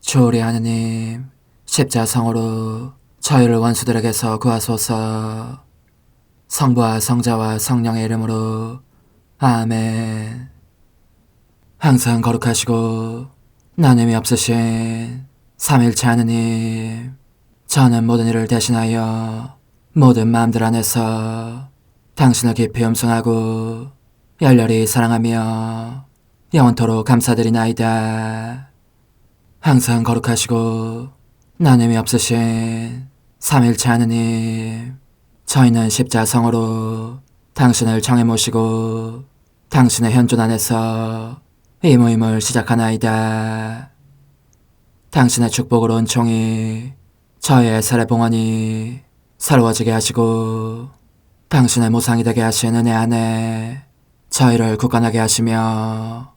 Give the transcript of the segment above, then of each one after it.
주오리 하느님, 십자성으로 저희를 원수들에게서 구하소서. 성부와 성자와 성령의 이름으로 아멘. 항상 거룩하시고 나눔이 없으신 삼일체 하느님, 저는 모든 일을 대신하여 모든 마음들 안에서 당신을 깊이 음성하고 열렬히 사랑하며 영원토록 감사드리나이다. 항상 거룩하시고 나눔이 없으신 삼일체 하느님, 저희는 십자성으로 당신을 정해 모시고 당신의 현존 안에서 이 모임을 시작하나이다. 당신의 축복으로 은총이 저희의 세례봉헌이 새로워지게 하시고 당신의 모상이 되게 하신 은혜 안에 저희를 굳건하게 하시며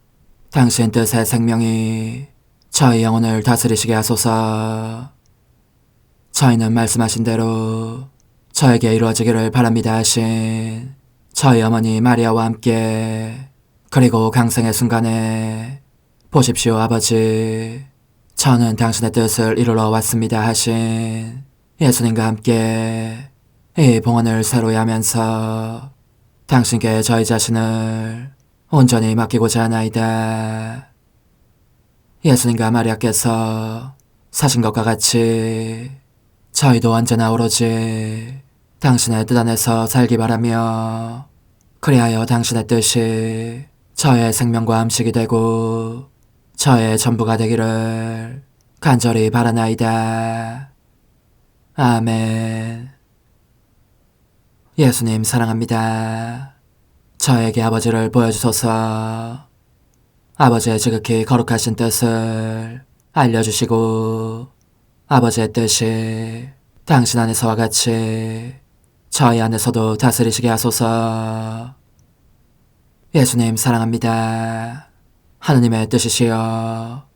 당신 뜻의 생명이 저희 영혼을 다스리시게 하소서. 저희는 말씀하신 대로 저에게 이루어지기를 바랍니다 하신 저희 어머니 마리아와 함께, 그리고 강생의 순간에 보십시오 아버지, 저는 당신의 뜻을 이루러 왔습니다 하신 예수님과 함께 이 봉헌을 새로이 하면서 당신께 저희 자신을 온전히 맡기고자 하나이다. 예수님과 마리아께서 사신 것과 같이 저희도 언제나 오로지 당신의 뜻 안에서 살기 바라며, 그리하여 당신의 뜻이 저의 생명과 음식이 되고 저의 전부가 되기를 간절히 바라나이다. 아멘. 예수님 사랑합니다. 저에게 아버지를 보여주소서. 아버지의 지극히 거룩하신 뜻을 알려주시고 아버지의 뜻이 당신 안에서와 같이 저희 안에서도 다스리시게 하소서. 예수님 사랑합니다. 하느님의 뜻이시여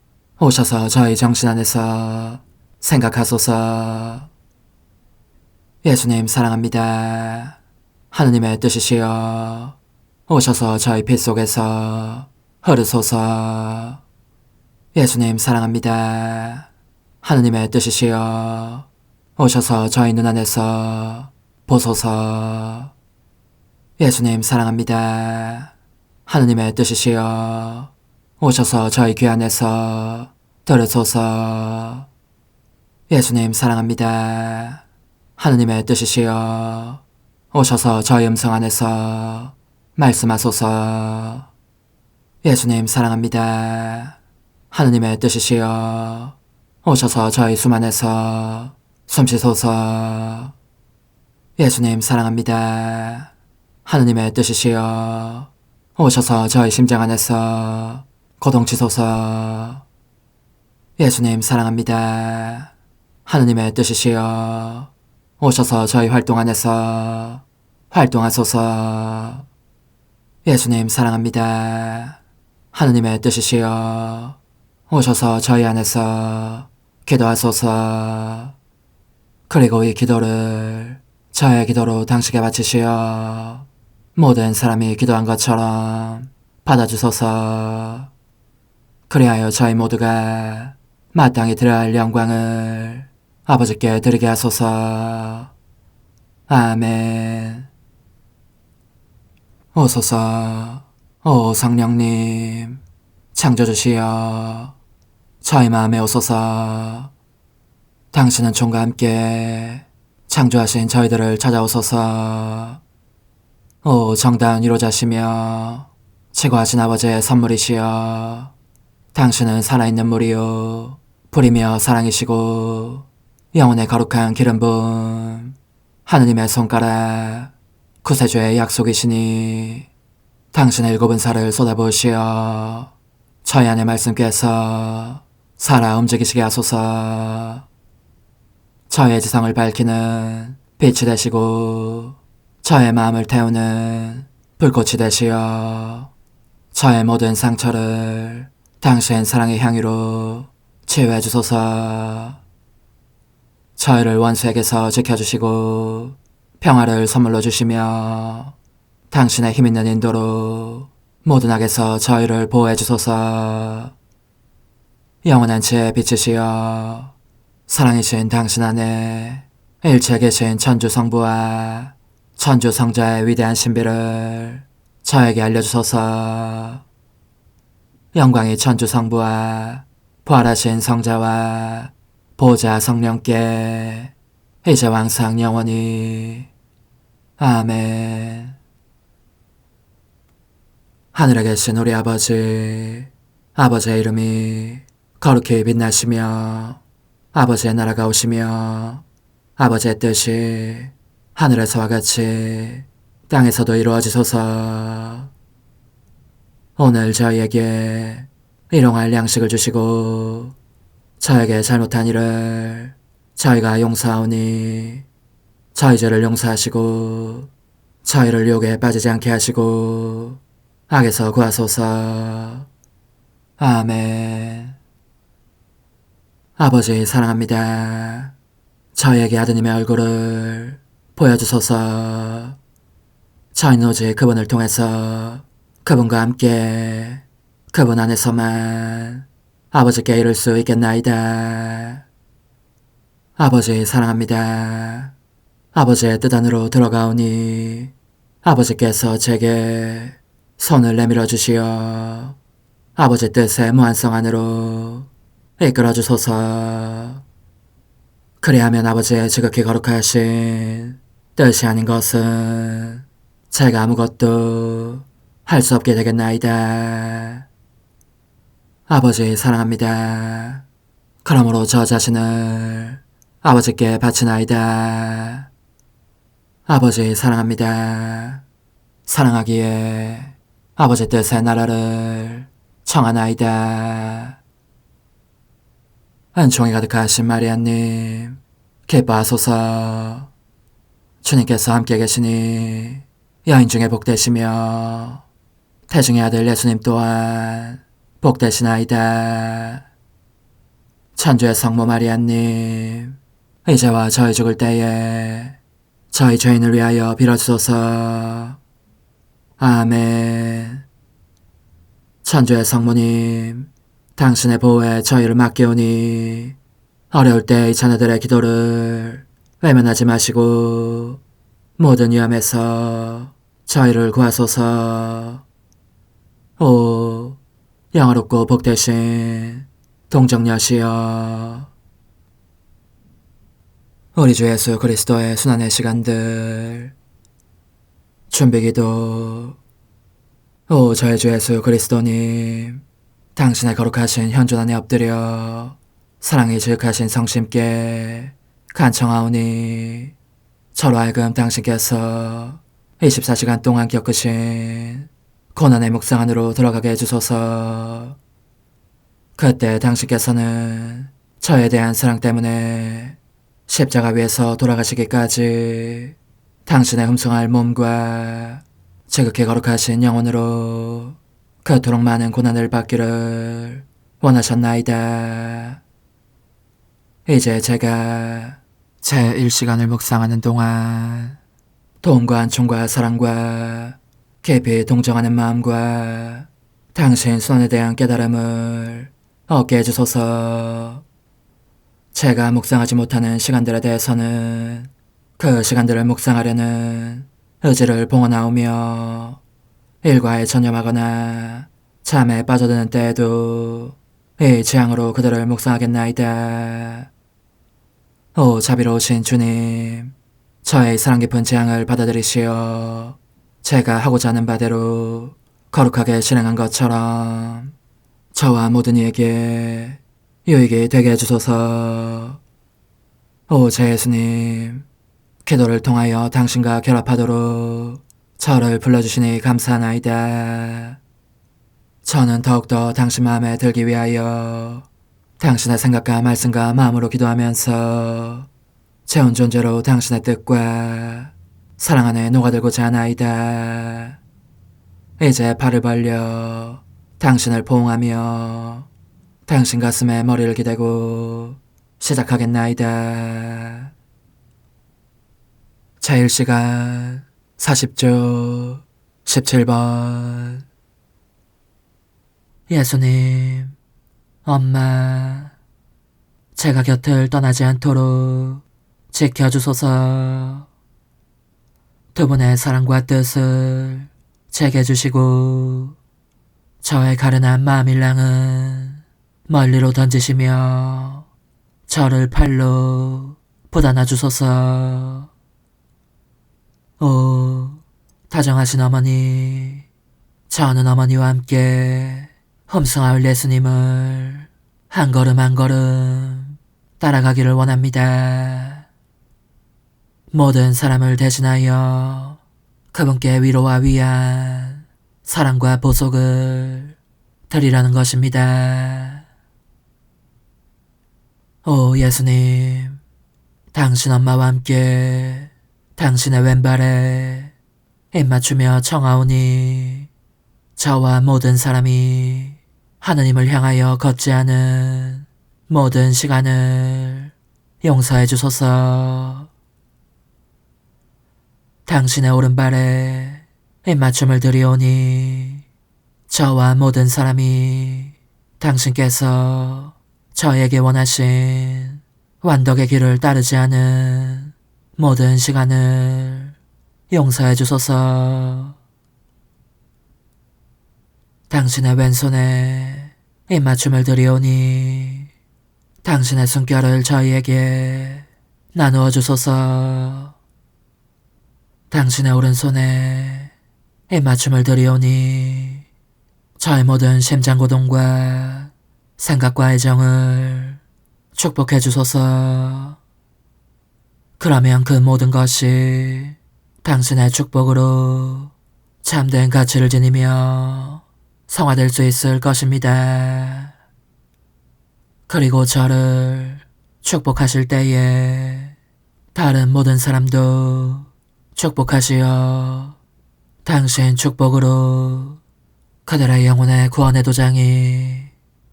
오셔서 저희 정신 안에서 생각하소서. 예수님 사랑합니다. 하느님의 뜻이시여 오셔서 저희 피 속에서 흐르소서. 예수님 사랑합니다. 하느님의 뜻이시여 오셔서 저희 눈 안에서 보소서. 예수님 사랑합니다. 하느님의 뜻이시여 오셔서 저희 귀 안에서 들으소서. 예수님 사랑합니다. 하느님의 뜻이시여 오셔서 저희 음성 안에서 말씀하소서. 예수님 사랑합니다. 하느님의 뜻이시여 오셔서 저희 숨 안에서 숨쉬소서. 예수님 사랑합니다. 하느님의 뜻이시여 오셔서 저희 심장 안에서 고동치소서. 예수님 사랑합니다. 하느님의 뜻이시여 오셔서 저희 활동 안에서 활동하소서. 예수님 사랑합니다. 하느님의 뜻이시여 오셔서 저희 안에서 기도하소서. 그리고 이 기도를 저의 기도로 당신께 바치시어 모든 사람이 기도한 것처럼 받아주소서. 그리하여 저희 모두가 마땅히 드려야 할 영광을 아버지께 드리게 하소서. 아멘. 오소서. 오 성령님 창조주시여 저희 마음에 오소서. 당신은 총과 함께 창조하신 저희들을 찾아오소서. 오 정다운 위로자시며 최고하신 아버지의 선물이시여 당신은 살아있는 물이요 불이며 사랑이시고 영혼의 거룩한 기름 부음 하느님의 손가락 구세주의 약속이시니 당신의 일곱은 살을 쏟아부으시어 저희 안의 말씀께서 살아 움직이시게 하소서. 저의 지성을 밝히는 빛이 되시고 저의 마음을 태우는 불꽃이 되시어 저의 모든 상처를 당신 사랑의 향유로 치유해 주소서. 저희를 원수에게서 지켜주시고 평화를 선물로 주시며 당신의 힘있는 인도로 모든 악에서 저희를 보호해 주소서. 영원한 제 빛이시여 사랑이신 당신 안에 일체 계신 천주 성부와 천주 성자의 위대한 신비를 저에게 알려주소서. 영광이 천주 성부와 부활하신 성자와 보좌 성령께 이제와 항상 영원히 아멘. 하늘에 계신 우리 아버지, 아버지의 이름이 거룩히 빛나시며 아버지의 나라가 오시며 아버지의 뜻이 하늘에서와 같이 땅에서도 이루어지소서. 오늘 저희에게 일용할 양식을 주시고 저에게 잘못한 일을 저희가 용서하오니 저희 죄를 용서하시고 저희를 유혹에 빠지지 않게 하시고 악에서 구하소서. 아멘. 아버지 사랑합니다. 저희에게 아드님의 얼굴을 보여주소서. 저희는 오직 그분을 통해서 그분과 함께 그분 안에서만 아버지께 이룰 수 있겠나이다. 아버지 사랑합니다. 아버지의 뜻 안으로 들어가오니 아버지께서 제게 손을 내밀어 주시어 아버지 뜻의 무한성 안으로 이끌어 주소서. 그리하면 아버지의 지극히 거룩하신 뜻이 아닌 것은 제가 아무것도 할 수 없게 되겠나이다. 아버지 사랑합니다. 그러므로 저 자신을 아버지께 바치나이다. 아버지 사랑합니다. 사랑하기에 아버지 뜻의 나라를 청하나이다. 은총이 가득하신 마리아님, 기뻐하소서. 주님께서 함께 계시니 여인 중에 복되시며 태중의 아들 예수님 또한 복되시나이다. 천주의 성모 마리아님, 이제와 저희 죽을 때에 저희 죄인을 위하여 빌어주소서. 아멘. 천주의 성모님, 당신의 보호에 저희를 맡기오니 어려울 때 이 자녀들의 기도를 외면하지 마시고 모든 위험에서 저희를 구하소서. 오, 영화롭고 복되신 동정녀시여, 우리 주 예수 그리스도의 순환의 시간들 준비기도. 오 저희 주 예수 그리스도님, 당신의 거룩하신 현존 안에 엎드려 사랑이 지극하신 성심께 간청하오니 저로 하여금 당신께서 24시간 동안 겪으신 고난의 묵상 안으로 들어가게 해주소서. 그때 당신께서는 저에 대한 사랑 때문에 십자가 위에서 돌아가시기까지 당신의 흠숭할 몸과 지극히 거룩하신 영혼으로 그토록 많은 고난을 받기를 원하셨나이다. 이제 제가 제 1시간을 묵상하는 동안 도움과 안총과 사랑과 깊이 동정하는 마음과 당신 손에 대한 깨달음을 얻게 해주소서. 제가 묵상하지 못하는 시간들에 대해서는 그 시간들을 묵상하려는 의지를 봉헌하오며 일과에 전념하거나 잠에 빠져드는 때에도 이 취향으로 그들을 묵상하겠나이다. 오 자비로우신 주님, 저의 사랑 깊은 재앙을 받아들이시어 제가 하고자 하는 바대로 거룩하게 실행한 것처럼 저와 모든 이에게 유익이 되게 해주소서. 오 제 예수님, 기도를 통하여 당신과 결합하도록 저를 불러주시니 감사하나이다. 저는 더욱더 당신 마음에 들기 위하여 당신의 생각과 말씀과 마음으로 기도하면서 제 온 존재로 당신의 뜻과 사랑 안에 녹아들고자 하나이다. 이제 팔을 벌려 당신을 포옹하며 당신 가슴에 머리를 기대고 시작하겠나이다. 제1시간 40조 17번. 예수님, 엄마, 제가 곁을 떠나지 않도록 지켜주소서. 두 분의 사랑과 뜻을 제게 주시고 저의 가련한 마음일랑은 멀리로 던지시며 저를 팔로 붙안아 주소서. 오, 다정하신 어머니, 저는 어머니와 함께 험승아울 예수님을 한 걸음 한 걸음 따라가기를 원합니다. 모든 사람을 대신하여 그분께 위로와 위안, 사랑과 보속을 드리라는 것입니다. 오 예수님, 당신 엄마와 함께 당신의 왼발에 입맞추며 청하오니 저와 모든 사람이 하느님을 향하여 걷지 않은 모든 시간을 용서해 주소서. 당신의 오른발에 입맞춤을 드리오니 저와 모든 사람이 당신께서 저에게 원하신 완덕의 길을 따르지 않은 모든 시간을 용서해 주소서. 당신의 왼손에 입맞춤을 드리오니 당신의 숨결을 저희에게 나누어 주소서. 당신의 오른손에 입맞춤을 드리오니 저의 모든 심장고동과 생각과 애정을 축복해 주소서. 그러면 그 모든 것이 당신의 축복으로 참된 가치를 지니며 성화될 수 있을 것입니다. 그리고 저를 축복하실 때에 다른 모든 사람도 축복하시어 당신 축복으로 그들의 영혼의 구원의 도장이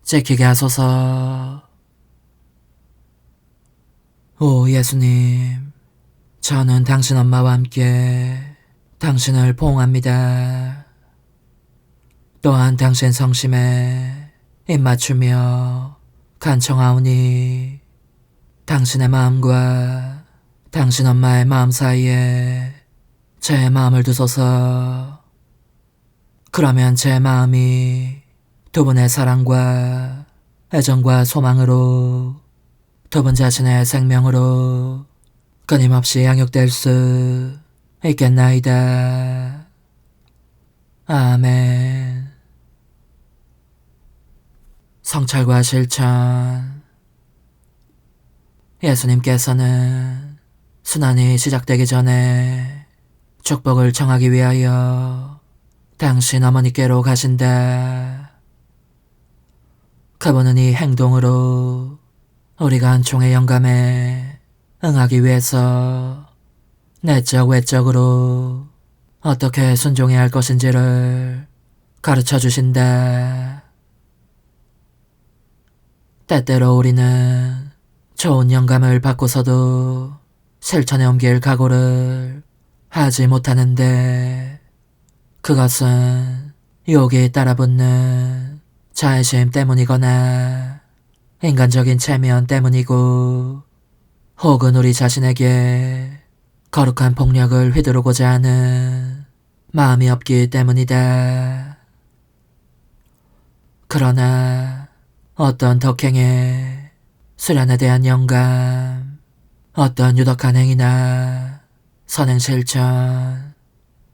찍히게 하소서. 오 예수님, 저는 당신 엄마와 함께 당신을 포옹합니다. 또한 당신 성심에 입맞추며 간청하오니 당신의 마음과 당신 엄마의 마음 사이에 제 마음을 두소서. 그러면 제 마음이 두 분의 사랑과 애정과 소망으로 두 분 자신의 생명으로 끊임없이 양육될 수 있겠나이다. 아멘. 성찰과 실천. 예수님께서는 순환이 시작되기 전에 축복을 청하기 위하여 당신 어머니께로 가신다. 그분은 이 행동으로 우리가 한 총의 영감에 응하기 위해서 내적 외적으로 어떻게 순종해야 할 것인지를 가르쳐 주신다. 때때로 우리는 좋은 영감을 받고서도 실천에 옮길 각오를 하지 못하는데 그것은 유혹이 따라붙는 자애심 때문이거나 인간적인 체면 때문이고 혹은 우리 자신에게 거룩한 폭력을 휘두르고자 하는 마음이 없기 때문이다. 그러나 어떤 덕행에 수련에 대한 영감, 어떤 유덕한 행위나 선행 실천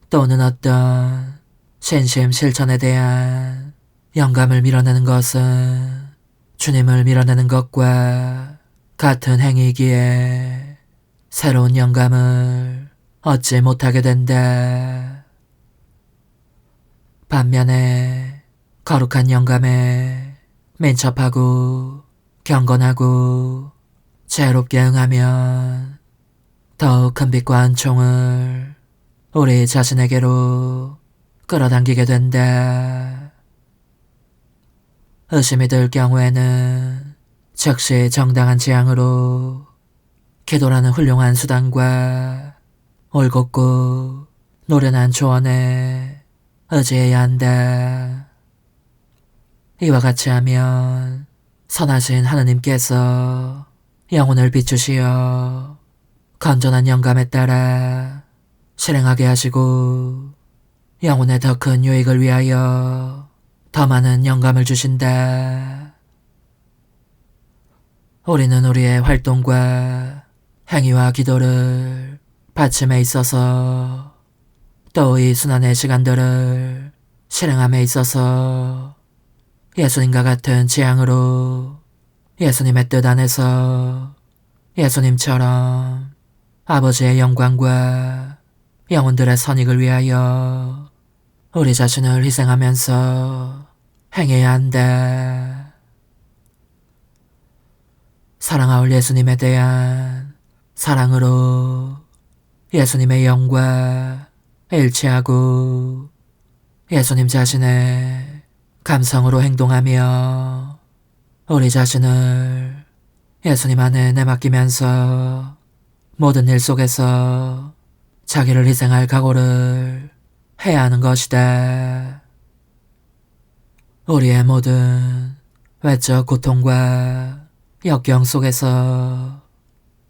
또는 어떤 신심 실천에 대한 영감을 밀어내는 것은 주님을 밀어내는 것과 같은 행위이기에 새로운 영감을 얻지 못하게 된다. 반면에 거룩한 영감에 민첩하고 경건하고 자유롭게 응하면 더욱 큰 빛과 은총을 우리 자신에게로 끌어당기게 된다. 의심이 들 경우에는 즉시 정당한 지향으로 기도라는 훌륭한 수단과 올곧고 노련한 조언에 의지해야 한다. 이와 같이 하면 선하신 하느님께서 영혼을 비추시어 건전한 영감에 따라 실행하게 하시고 영혼의 더 큰 유익을 위하여 더 많은 영감을 주신다. 우리는 우리의 활동과 행위와 기도를 받침에 있어서 또 이 순환의 시간들을 실행함에 있어서 예수님과 같은 지향으로 예수님의 뜻 안에서 예수님처럼 아버지의 영광과 영혼들의 선익을 위하여 우리 자신을 희생하면서 행해야 한다. 사랑하올 예수님에 대한 사랑으로 예수님의 영과 일치하고 예수님 자신의 감성으로 행동하며 우리 자신을 예수님 안에 내맡기면서 모든 일 속에서 자기를 희생할 각오를 해야 하는 것이다. 우리의 모든 외적 고통과 역경 속에서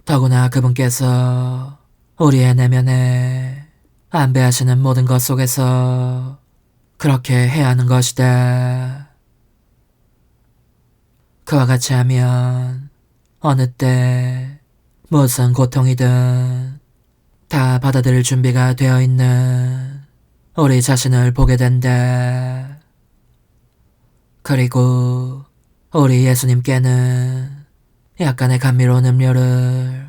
더구나 그분께서 우리의 내면에 안배하시는 모든 것 속에서 그렇게 해야 하는 것이다. 그와 같이 하면 어느 때 무슨 고통이든 다 받아들일 준비가 되어 있는 우리 자신을 보게 된다. 그리고 우리 예수님께는 약간의 감미로운 음료를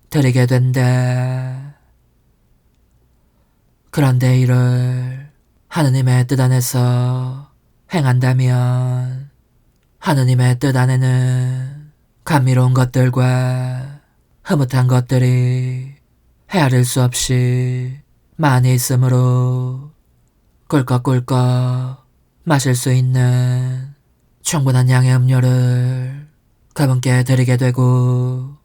드리게 된다. 그런데 이를 하느님의 뜻 안에서 행한다면 하느님의 뜻 안에는 감미로운 것들과 흐뭇한 것들이 헤아릴 수 없이 많이 있으므로 꿀꺽꿀꺽 마실 수 있는 충분한 양의 음료를 그분께 드리게 되고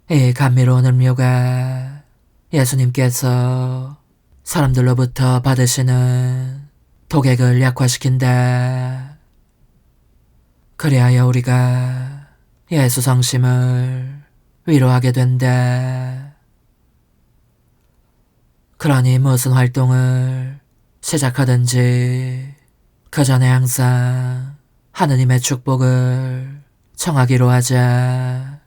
이 감미로운 음료가 예수님께서 사람들로부터 받으시는 독액을 약화시킨다. 그리하여 우리가 예수 성심을 위로하게 된다. 그러니 무슨 활동을 시작하든지 그 전에 항상 하느님의 축복을 청하기로 하자.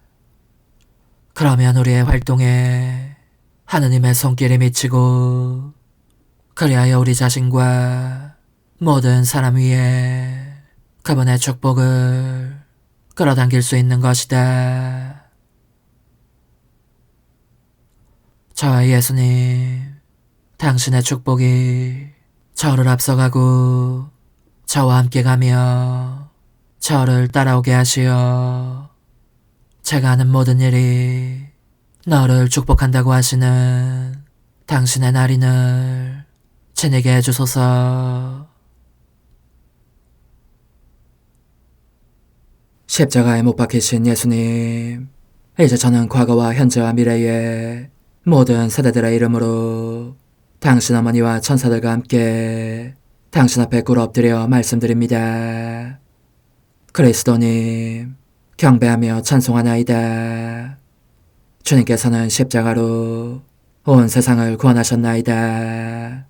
그러면 우리의 활동에 하느님의 손길이 미치고 그리하여 우리 자신과 모든 사람 위에 그분의 축복을 끌어당길 수 있는 것이다. 저와 예수님, 당신의 축복이 저를 앞서가고 저와 함께 가며 저를 따라오게 하시어 제가 하는 모든 일이 너를 축복한다고 하시는 당신의 날인을 지니게 해주소서. 십자가에 못 박히신 예수님, 이제 저는 과거와 현재와 미래의 모든 세대들의 이름으로 당신 어머니와 천사들과 함께 당신 앞에 꿇어 엎드려 말씀드립니다. 그리스도님, 경배하며 찬송하나이다. 주님께서는 십자가로 온 세상을 구원하셨나이다.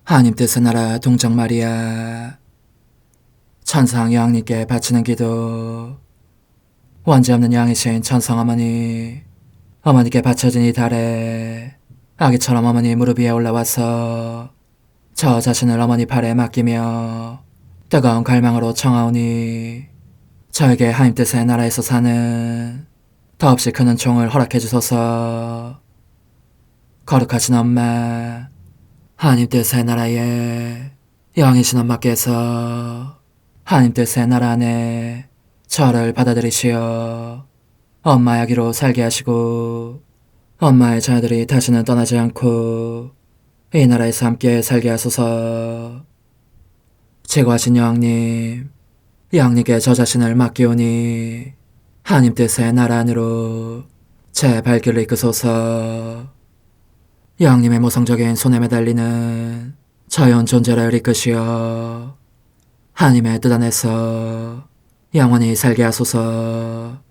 하나님 뜻의 나라 동정 마리아, 천상 여왕님께 바치는 기도. 원죄 없는 양이신 천상 어머니께 바쳐진 이 달에 아기처럼 어머니 무릎 위에 올라와서 저 자신을 어머니 팔에 맡기며 뜨거운 갈망으로 청하오니 저에게 하나님 뜻의 나라에서 사는 더없이 큰 은총을 허락해 주소서. 거룩하신 엄마, 하나님 뜻의 나라에 영이신 엄마께서 하나님 뜻의 나라 안에 저를 받아들이시어 엄마의 아기로 살게 하시고 엄마의 자녀들이 다시는 떠나지 않고 이 나라에서 함께 살게 하소서. 제거하신 여왕님, 여왕님께 저 자신을 맡기오니 하나님 뜻의 나라 안으로 제 발길을 이끄소서. 여왕님의 모성적인 손에 매달리는 저의 온 존재를 이끄시어 하나님의 뜻 안에서 영원히 살게 하소서.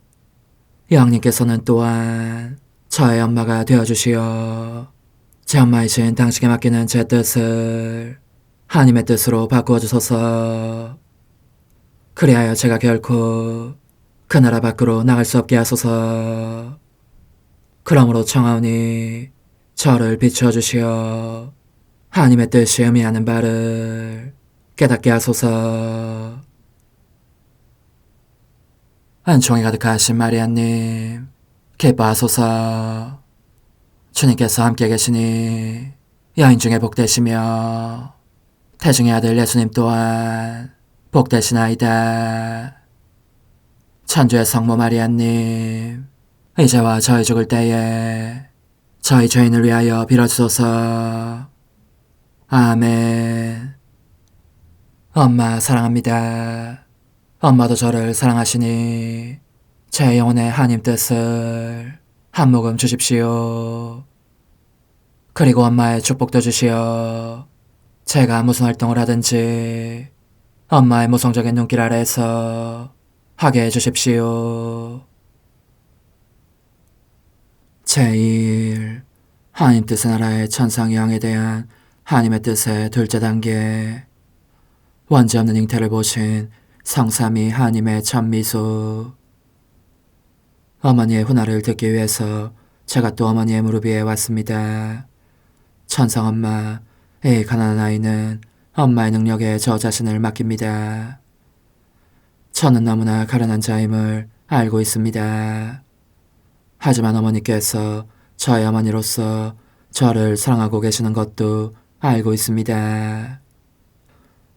영님께서는 또한 저의 엄마가 되어주시어 제 엄마이신 당신께 맡기는 제 뜻을 하나님의 뜻으로 바꾸어 주소서. 그리하여 제가 결코 그 나라 밖으로 나갈 수 없게 하소서. 그러므로 청하오니 저를 비추어 주시어 하나님의 뜻이 의미하는 바를 깨닫게 하소서. 은총이 가득하신 마리아님, 기뻐하소서. 주님께서 함께 계시니 여인 중에 복되시며 태중의 아들 예수님 또한 복되시나이다. 천주의 성모 마리아님, 이제와 저희 죽을 때에 저희 죄인을 위하여 빌어주소서. 아멘. 엄마 사랑합니다. 엄마도 저를 사랑하시니 제 영혼의 하나님 뜻을 한 모금 주십시오. 그리고 엄마의 축복도 주시어 제가 무슨 활동을 하든지 엄마의 모성적인 눈길 아래에서 하게 해주십시오. 제1. 하나님 뜻의 나라의 천상영에 대한 하나님의 뜻의 둘째 단계. 원죄 없는 잉태를 보신 성삼위 하나님의 천미소. 어머니의 훈화를 듣기 위해서 제가 또 어머니의 무릎 위에 왔습니다. 천상엄마, 이 가난한 아이는 엄마의 능력에 저 자신을 맡깁니다. 저는 너무나 가련한 자임을 알고 있습니다. 하지만 어머니께서 저의 어머니로서 저를 사랑하고 계시는 것도 알고 있습니다.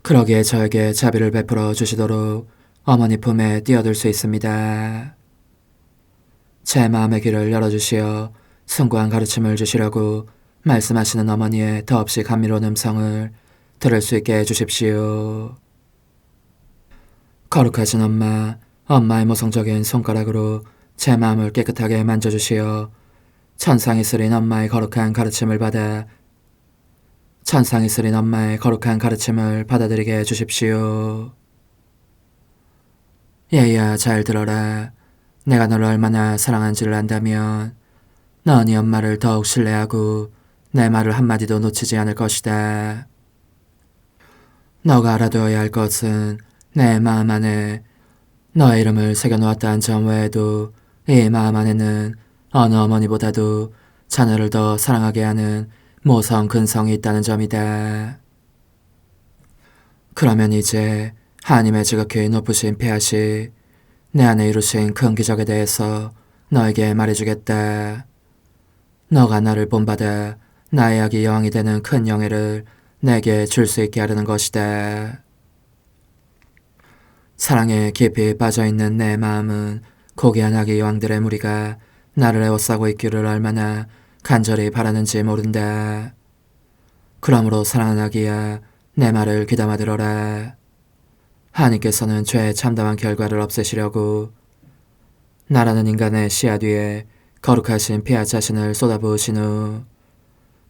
그러기에 저에게 자비를 베풀어 주시도록 어머니 품에 뛰어들 수 있습니다. 제 마음의 귀를 열어주시어 숭고한 가르침을 주시려고 말씀하시는 어머니의 더없이 감미로운 음성을 들을 수 있게 해주십시오. 거룩하신 엄마, 엄마의 모성적인 손가락으로 제 마음을 깨끗하게 만져주시어 천상이 쓰린 엄마의 거룩한 가르침을 받아들이게 해주십시오. 얘야, 잘 들어라. 내가 너를 얼마나 사랑한지를 안다면 넌 네 엄마를 더욱 신뢰하고 내 말을 한마디도 놓치지 않을 것이다. 너가 알아두어야 할 것은 내 마음 안에 너의 이름을 새겨놓았다는 점 외에도 이 마음 안에는 어느 어머니보다도 자녀를 더 사랑하게 하는 모성 근성이 있다는 점이다. 그러면 이제 하나님의 지극히 높으신 폐하시 내 안에 이루신 큰 기적에 대해서 너에게 말해주겠다. 너가 나를 본받아 나의 아기 여왕이 되는 큰 영예를 내게 줄 수 있게 하려는 것이다. 사랑에 깊이 빠져있는 내 마음은 고귀한 아기 여왕들의 무리가 나를 에워싸고 있기를 얼마나 간절히 바라는지 모른다. 그러므로 사랑하는 아기야, 내 말을 귀담아 들어라. 하나님께서는 죄의 참담한 결과를 없애시려고 나라는 인간의 씨앗 위에 거룩하신 피아 자신을 쏟아부으신 후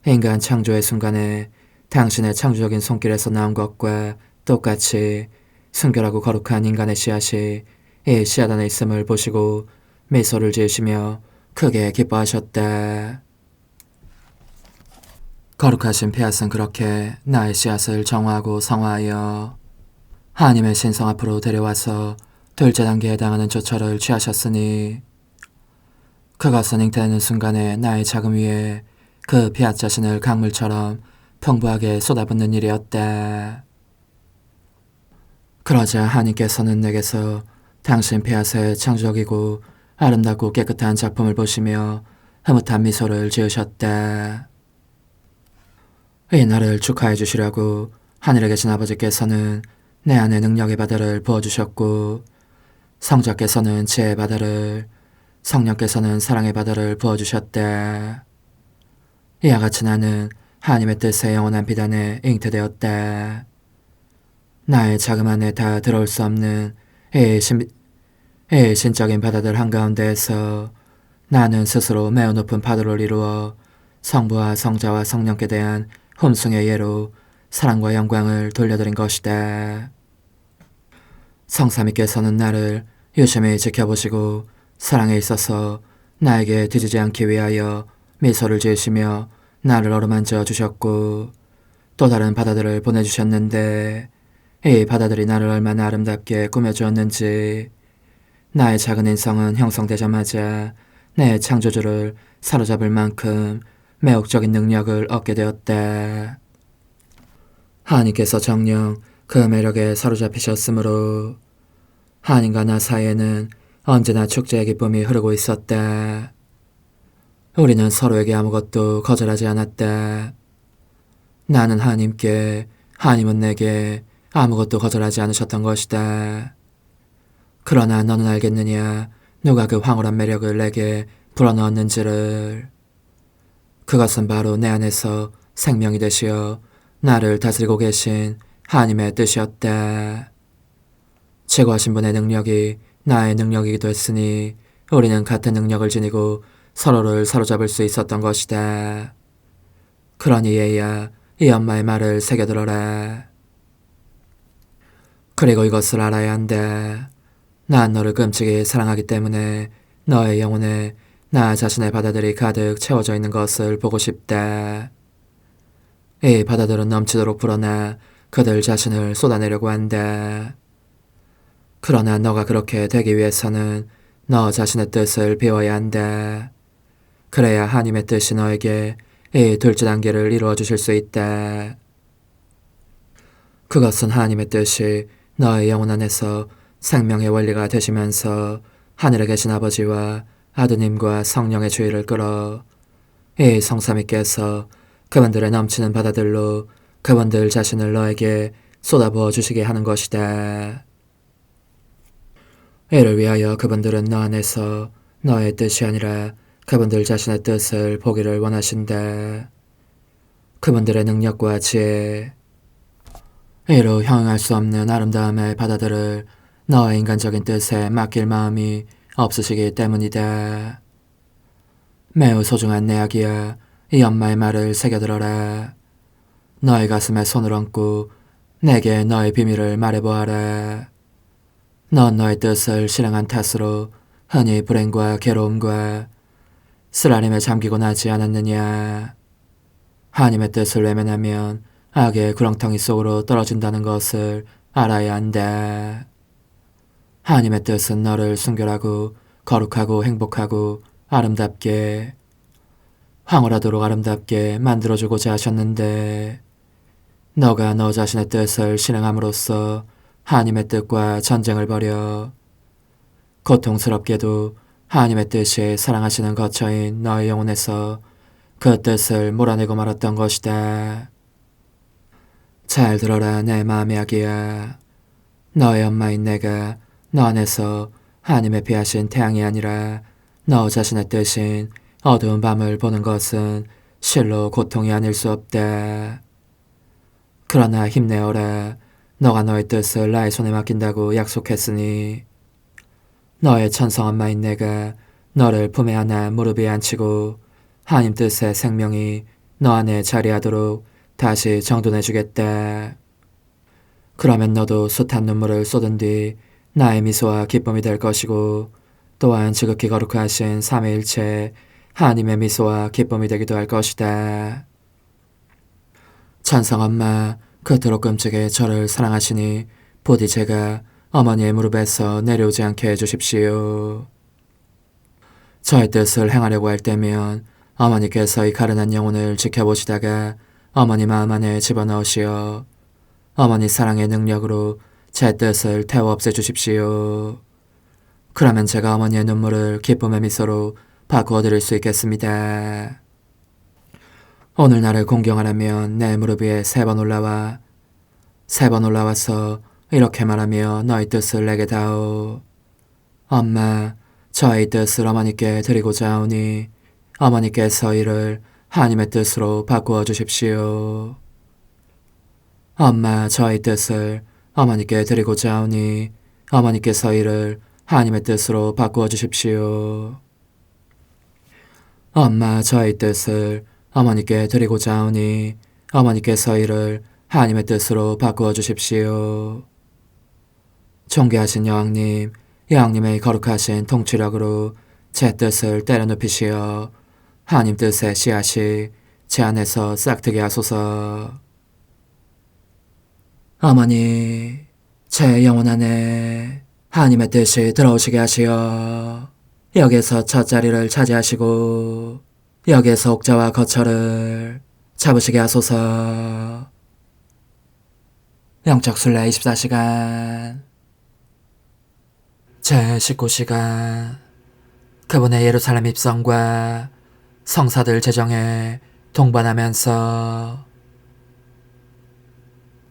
인간 창조의 순간에 당신의 창조적인 손길에서 나온 것과 똑같이 순결하고 거룩한 인간의 씨앗이 이 씨앗 안에 있음을 보시고 미소를 지으시며 크게 기뻐하셨다. 거룩하신 피앗은 그렇게 나의 씨앗을 정화하고 성화하여 하나님의 신성 앞으로 데려와서 둘째 단계에 해당하는 조처를 취하셨으니 그것은 잉태되는 순간에 나의 자금 위에 그 피앗 자신을 강물처럼 풍부하게 쏟아붓는 일이었다. 그러자 하나님께서는 내게서 당신 피앗의 창조적이고 아름답고 깨끗한 작품을 보시며 흐뭇한 미소를 지으셨다. 이 날을 축하해 주시려고 하늘에 계신 아버지께서는 내 안에 능력의 바다를 부어주셨고 성자께서는 지혜의 바다를, 성령께서는 사랑의 바다를 부어주셨다. 이와 같이 나는 하나님의 뜻에 영원한 비단에 잉태되었다. 나의 자금 안에 다 들어올 수 없는 이 신적인 바다들 한가운데에서 나는 스스로 매우 높은 파도를 이루어 성부와 성자와 성령께 대한 홈숭의 예로 사랑과 영광을 돌려드린 것이다. 성삼위께서는 나를 유심히 지켜보시고 사랑에 있어서 나에게 뒤지지 않기 위하여 미소를 지으시며 나를 어루만져 주셨고 또 다른 바다들을 보내주셨는데 이 바다들이 나를 얼마나 아름답게 꾸며주었는지 나의 작은 인성은 형성되자마자 내 창조주를 사로잡을 만큼 매혹적인 능력을 얻게 되었다. 하나님께서 정녕 그 매력에 사로잡히셨으므로 하나님과 나 사이에는 언제나 축제의 기쁨이 흐르고 있었다. 우리는 서로에게 아무것도 거절하지 않았다. 나는 하나님께, 하나님은 내게 아무것도 거절하지 않으셨던 것이다. 그러나 너는 알겠느냐? 누가 그 황홀한 매력을 내게 불어넣었는지를. 그것은 바로 내 안에서 생명이 되시어 나를 다스리고 계신 하나님의 뜻이었다. 최고하신 분의 능력이 나의 능력이기도 했으니 우리는 같은 능력을 지니고 서로를 사로잡을 수 있었던 것이다. 그러니 얘야, 이 엄마의 말을 새겨들어라. 그리고 이것을 알아야 한다. 난 너를 끔찍이 사랑하기 때문에 너의 영혼에 나 자신의 바다들이 가득 채워져 있는 것을 보고 싶다. 이 바다들은 넘치도록 불어나 그들 자신을 쏟아내려고 한다. 그러나 너가 그렇게 되기 위해서는 너 자신의 뜻을 배워야 한다. 그래야 하나님의 뜻이 너에게 이 둘째 단계를 이루어 주실 수 있다. 그것은 하나님의 뜻이 너의 영혼 안에서 생명의 원리가 되시면서 하늘에 계신 아버지와 아드님과 성령의 주의를 끌어 이 성삼위께서 그분들의 넘치는 바다들로 그분들 자신을 너에게 쏟아부어 주시게 하는 것이다. 이를 위하여 그분들은 너 안에서 너의 뜻이 아니라 그분들 자신의 뜻을 보기를 원하신다. 그분들의 능력과 지혜, 이로 형용할 수 없는 아름다움의 바다들을 너의 인간적인 뜻에 맡길 마음이 없으시기 때문이다. 매우 소중한 내 아기야, 이 엄마의 말을 새겨들어라. 너의 가슴에 손을 얹고 내게 너의 비밀을 말해보아라. 넌 너의 뜻을 실행한 탓으로 흔히 불행과 괴로움과 쓰라림에 잠기고 나지 않았느냐. 하나님의 뜻을 외면하면 악의 구렁텅이 속으로 떨어진다는 것을 알아야 한다. 하나님의 뜻은 너를 순결하고 거룩하고 행복하고 아름답게 황홀하도록 아름답게 만들어주고자 하셨는데 너가 너 자신의 뜻을 실행함으로써 하나님의 뜻과 전쟁을 벌여 고통스럽게도 하나님의 뜻이 사랑하시는 거처인 너의 영혼에서 그 뜻을 몰아내고 말았던 것이다. 잘 들어라 내 마음의 아기야. 너의 엄마인 내가 너 안에서 하나님의 피하신 태양이 아니라 너 자신의 뜻인 어두운 밤을 보는 것은 실로 고통이 아닐 수 없다. 그러나 힘내어라. 너가 너의 뜻을 나의 손에 맡긴다고 약속했으니 너의 천성엄마인 내가 너를 품에 안아 무릎 위에 앉히고 하나님 뜻의 생명이 너 안에 자리하도록 다시 정돈해주겠다. 그러면 너도 숱한 눈물을 쏟은 뒤 나의 미소와 기쁨이 될 것이고 또한 지극히 거룩하신 삼위일체 하나님의 미소와 기쁨이 되기도 할 것이다. 천성엄마, 그토록 끔찍이 저를 사랑하시니 부디 제가 어머니의 무릎에서 내려오지 않게 해주십시오. 저의 뜻을 행하려고 할 때면 어머니께서 이 가련한 영혼을 지켜보시다가 어머니 마음 안에 집어넣으시어 어머니 사랑의 능력으로 제 뜻을 태워 없애주십시오. 그러면 제가 어머니의 눈물을 기쁨의 미소로 바꾸어 드릴 수 있겠습니다. 오늘 나를 공경하려면 내 무릎 위에 3번 올라와 3번 올라와서 이렇게 말하며 너의 뜻을 내게 다오. 엄마, 저의 뜻을 어머니께 드리고자 하오니 어머니께서 이를 하나님의 뜻으로 바꾸어 주십시오. 엄마, 저의 뜻을 어머니께 드리고자 하오니 어머니께서 이를 하나님의 뜻으로 바꾸어 주십시오. 엄마, 저의 뜻을 어머니께 드리고자 하오니 어머니께서 이를 하나님의 뜻으로 바꾸어 주십시오. 존귀하신 여왕님, 여왕님의 거룩하신 통치력으로 제 뜻을 때려눕히시어 하나님 뜻의 씨앗이 제 안에서 싹트게 하소서. 어머니, 제 영혼 안에 하나님의 뜻이 들어오시게 하시어 여기에서 첫 자리를 차지하시고 여기에서 옥자와 거처를 잡으시게 하소서. 영적 순례 24시간 제 19시간 그분의 예루살렘 입성과 성사들 제정에 동반하면서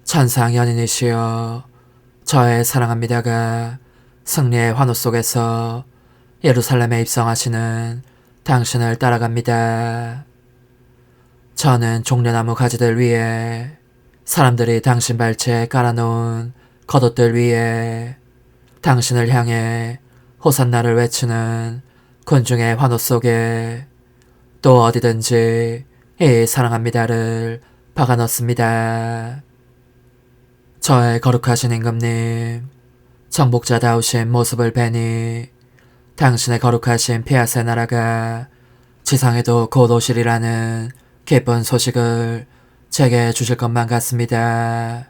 천상 연인이시여 저의 사랑합니다가 승리의 환호 속에서 예루살렘에 입성하시는 당신을 따라갑니다. 저는 종려나무 가지들 위에 사람들이 당신 발치에 깔아놓은 겉옷들 위에 당신을 향해 호산나를 외치는 군중의 환호 속에 또 어디든지 이 사랑합니다를 박아 넣습니다. 저의 거룩하신 임금님, 정복자다우신 모습을 뵈니 당신의 거룩하신 피아세 나라가 지상에도 곧 오시리라는 기쁜 소식을 제게 주실 것만 같습니다.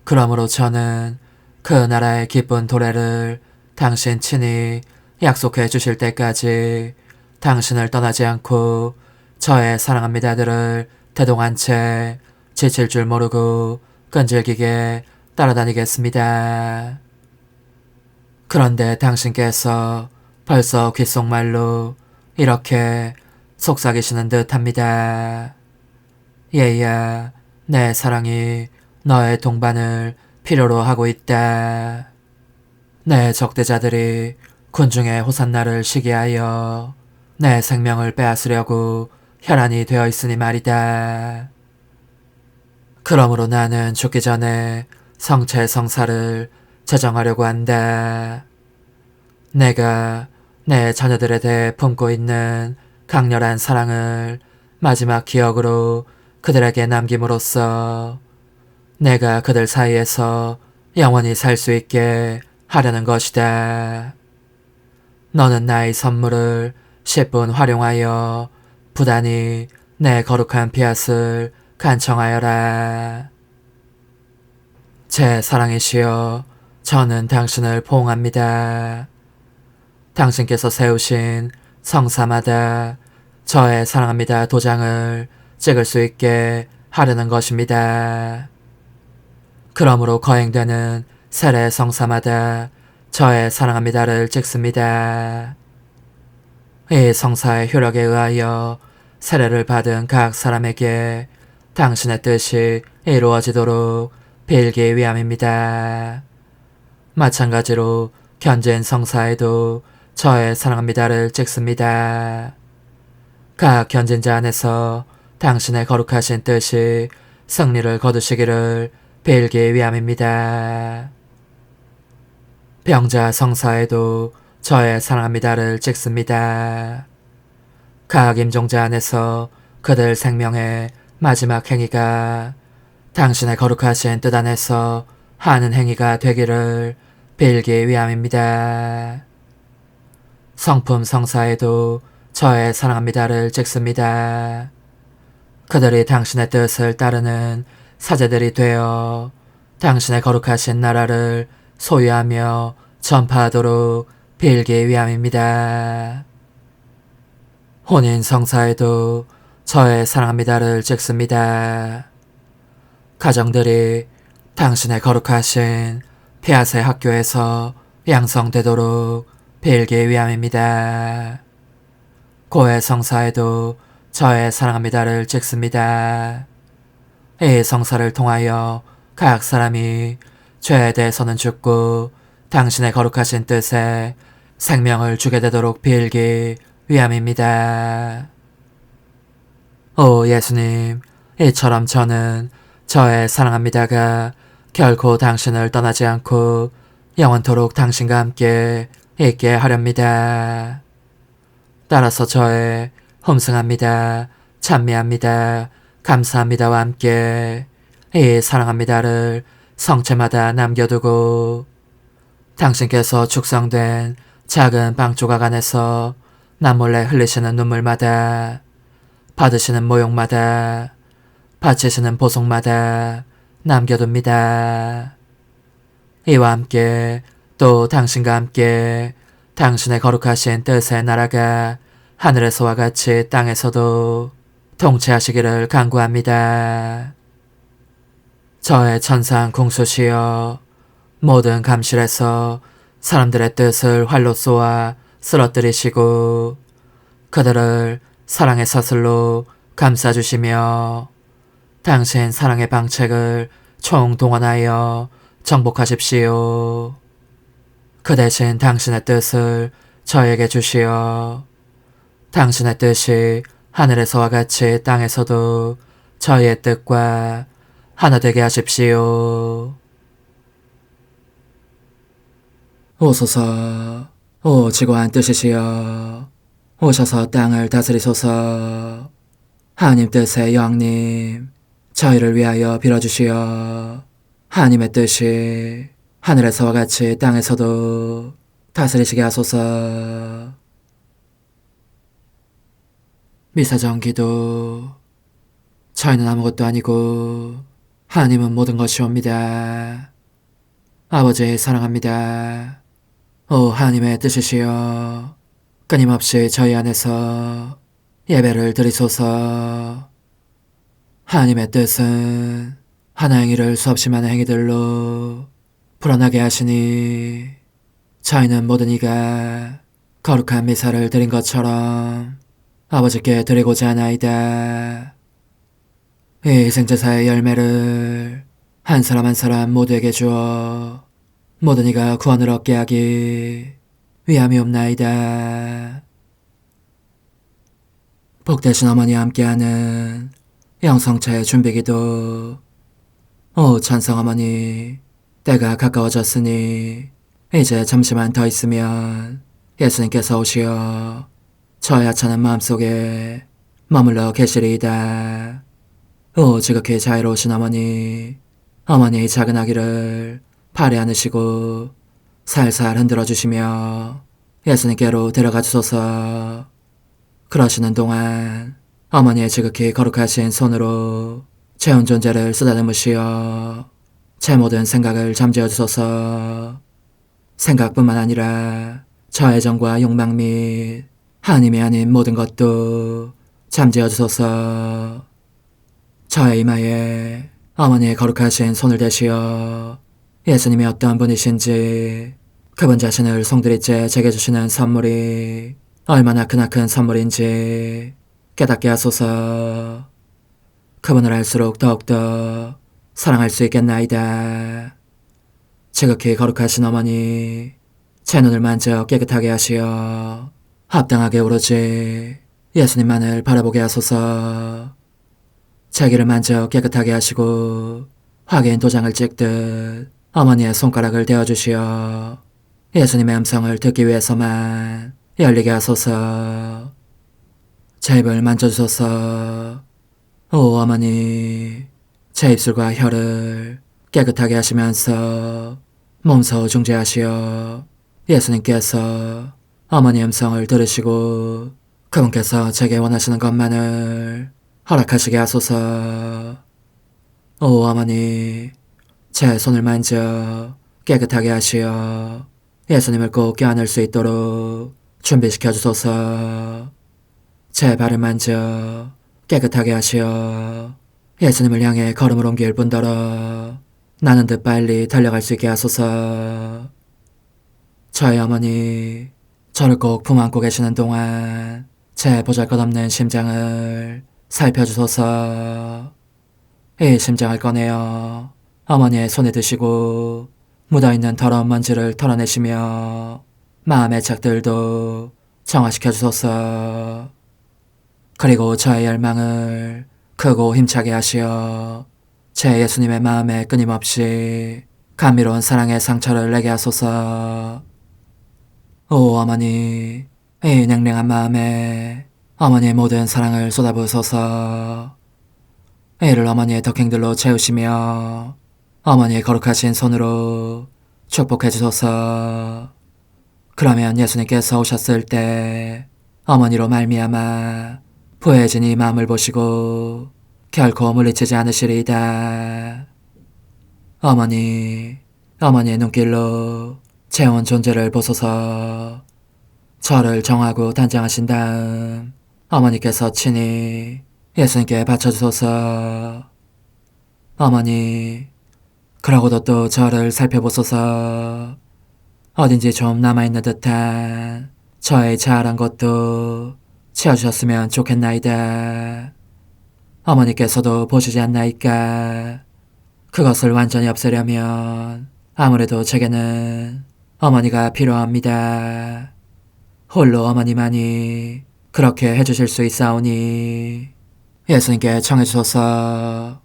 그러므로 저는 그 나라의 기쁜 도래를 당신 친히 약속해 주실 때까지 당신을 떠나지 않고 저의 사랑합니다들을 대동한 채 지칠 줄 모르고 끈질기게 따라다니겠습니다. 그런데 당신께서 벌써 귓속말로 이렇게 속삭이시는 듯 합니다. 얘야, 내 사랑이 너의 동반을 필요로 하고 있다. 내 적대자들이 군중의 호산나를 시기하여 내 생명을 빼앗으려고 혈안이 되어 있으니 말이다. 그러므로 나는 죽기 전에 성체 성사를 제정하려고 한다. 내가 내 자녀들에 대해 품고 있는 강렬한 사랑을 마지막 기억으로 그들에게 남김으로써 내가 그들 사이에서 영원히 살 수 있게 하려는 것이다. 너는 나의 선물을 10분 활용하여 부단히 내 거룩한 피앗을 간청하여라. 제 사랑이시여, 저는 당신을 포옹합니다. 당신께서 세우신 성사마다 저의 사랑합니다 도장을 찍을 수 있게 하려는 것입니다. 그러므로 거행되는 세례 성사마다 저의 사랑합니다를 찍습니다. 이 성사의 효력에 의하여 세례를 받은 각 사람에게 당신의 뜻이 이루어지도록 빌기 위함입니다. 마찬가지로 견진 성사에도 저의 사랑합니다를 찍습니다. 각 견진자 안에서 당신의 거룩하신 뜻이 승리를 거두시기를 빌기 위함입니다. 병자 성사에도 저의 사랑합니다를 찍습니다. 각 임종자 안에서 그들 생명의 마지막 행위가 당신의 거룩하신 뜻 안에서 하는 행위가 되기를 빌기 위함입니다. 성품 성사에도 저의 사랑합니다를 찍습니다. 그들이 당신의 뜻을 따르는 사제들이 되어 당신의 거룩하신 나라를 소유하며 전파하도록 빌기 위함입니다. 혼인 성사에도 저의 사랑합니다를 찍습니다. 가정들이 당신의 거룩하신 피아세 학교에서 양성되도록 빌기 위함입니다. 고해 성사에도 저의 사랑합니다를 찍습니다. 이 성사를 통하여 각 사람이 죄에 대해서는 죽고 당신의 거룩하신 뜻에 생명을 주게 되도록 빌기 위함입니다. 오 예수님, 이처럼 저는 저의 사랑합니다가 결코 당신을 떠나지 않고 영원토록 당신과 함께 있게 하렵니다. 따라서 저의 흠승합니다, 찬미합니다, 감사합니다와 함께 이 사랑합니다를 성체마다 남겨두고 당신께서 축성된 작은 빵 조각 안에서 남몰래 흘리시는 눈물마다, 받으시는 모욕마다, 바치시는 보속마다 남겨둡니다. 이와 함께 또 당신과 함께 당신의 거룩하신 뜻의 나라가 하늘에서와 같이 땅에서도 통치하시기를 간구합니다. 저의 천상 궁수시여, 모든 감실에서 사람들의 뜻을 활로 쏘아 쓰러뜨리시고 그들을 사랑의 사슬로 감싸주시며 당신 사랑의 방책을 총동원하여 정복하십시오. 그 대신 당신의 뜻을 저에게 주시어 당신의 뜻이 하늘에서와 같이 땅에서도 저희의 뜻과 하나 되게 하십시오. 오소서, 오 지고한 뜻이시여, 오셔서 땅을 다스리소서. 하나님 뜻의 여왕님, 저희를 위하여 빌어주시어 하나님의 뜻이 하늘에서와 같이 땅에서도 다스리시게 하소서. 미사정 기도. 저희는 아무것도 아니고 하나님은 모든 것이옵니다. 아버지 사랑합니다. 오 하나님의 뜻이시여, 끊임없이 저희 안에서 예배를 드리소서. 하나님의 뜻은 하나 행위를 수없이 많은 행위들로 불어나게 하시니 저희는 모든 이가 거룩한 미사를 드린 것처럼 아버지께 드리고자 하나이다. 이 희생제사의 열매를 한 사람 한 사람 모두에게 주어 모든 이가 구원을 얻게 하기 위함이옵나이다. 복되신 어머니와 함께하는 영성차의 준비기도. 오 찬성 어머니, 때가 가까워졌으니 이제 잠시만 더 있으면 예수님께서 오시어 저의 하찮은 마음속에 머물러 계시리이다. 오 지극히 자유로우신 어머니, 어머니의 작은 아기를 팔에 안으시고 살살 흔들어 주시며 예수님께로 데려가 주소서. 그러시는 동안 어머니의 지극히 거룩하신 손으로 제 온 존재를 쓰다듬으시어 제 모든 생각을 잠재워 주소서. 생각뿐만 아니라 저 애정과 욕망 및 하나님이 아닌 모든 것도 잠재워 주소서. 저의 이마에 어머니의 거룩하신 손을 대시어 예수님이 어떤 분이신지, 그분 자신을 송두리째 제게 주시는 선물이 얼마나 크나큰 선물인지 깨닫게 하소서. 그분을 알수록 더욱더 사랑할 수 있겠나이다. 지극히 거룩하신 어머니, 제 눈을 만져 깨끗하게 하시어 합당하게 오로지 예수님만을 바라보게 하소서. 제 귀를 만져 깨끗하게 하시고 확인 도장을 찍듯 어머니의 손가락을 대어주시어 예수님의 음성을 듣기 위해서만 열리게 하소서. 제 입을 만져주소서. 오 어머니, 제 입술과 혀를 깨끗하게 하시면서 몸소 중재하시어 예수님께서 어머니의 음성을 들으시고 그분께서 제게 원하시는 것만을 허락하시게 하소서. 오 어머니, 제 손을 만져 깨끗하게 하시어 예수님을 꼭 껴안을 수 있도록 준비시켜 주소서. 제 발을 만져 깨끗하게 하시어 예수님을 향해 걸음을 옮길 뿐더러 나는 듯 빨리 달려갈 수 있게 하소서. 저의 어머니, 저를 꼭 품 안고 계시는 동안 제 보잘것없는 심장을 살펴주소서. 이 심장을 꺼내어 어머니의 손에 드시고 묻어있는 더러운 먼지를 털어내시며 마음의 착들도 정화시켜 주소서. 그리고 저의 열망을 크고 힘차게 하시어 제 예수님의 마음에 끊임없이 감미로운 사랑의 상처를 내게 하소서. 오 어머니, 이 냉랭한 마음에 어머니의 모든 사랑을 쏟아부으소서. 이를 어머니의 덕행들로 채우시며 어머니의 거룩하신 손으로 축복해 주소서. 그러면 예수님께서 오셨을 때 어머니로 말미암아 부해진 이 마음을 보시고 결코 물리치지 않으시리이다. 어머니, 어머니의 눈길로 제 온 존재를 보소서. 저를 정하고 단장하신 다음 어머니께서 친히 예수님께 바쳐주소서. 어머니, 그러고도 또 저를 살펴보소서. 어딘지 좀 남아있는 듯한 저의 자아란 것도 채워주셨으면 좋겠나이다. 어머니께서도 보시지 않나이까? 그것을 완전히 없애려면 아무래도 제게는 어머니가 필요합니다. 홀로 어머니만이 그렇게 해주실 수 있사오니 예수님께 청해주소서.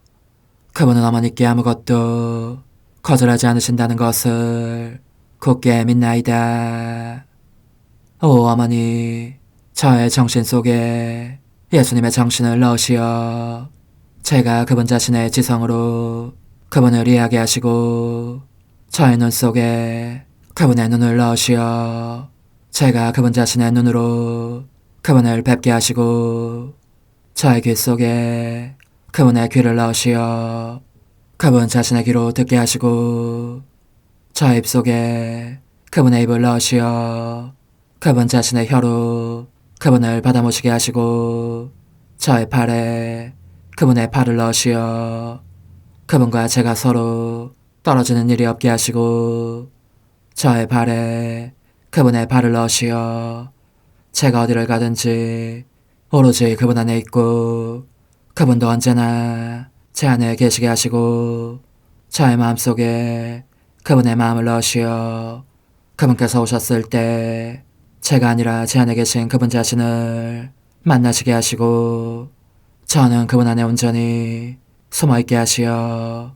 그분은 어머니께 아무것도 거절하지 않으신다는 것을 굳게 믿나이다. 오 어머니, 저의 정신 속에 예수님의 정신을 넣으시어 제가 그분 자신의 지성으로 그분을 이해하게 하시고 저의 눈 속에 그분의 눈을 넣으시어 제가 그분 자신의 눈으로 그분을 뵙게 하시고 저의 귀 속에 그분의 귀를 넣으시어 그분 자신의 귀로 듣게 하시고 저의 입 속에 그분의 입을 넣으시어 그분 자신의 혀로 그분을 받아모시게 하시고 저의 팔에 그분의 팔을 넣으시어 그분과 제가 서로 떨어지는 일이 없게 하시고 저의 발에 그분의 발을 넣으시어 제가 어디를 가든지 오로지 그분 안에 있고 그분도 언제나 제 안에 계시게 하시고 저의 마음속에 그분의 마음을 넣으시어 그분께서 오셨을 때 제가 아니라 제 안에 계신 그분 자신을 만나시게 하시고 저는 그분 안에 온전히 숨어있게 하시어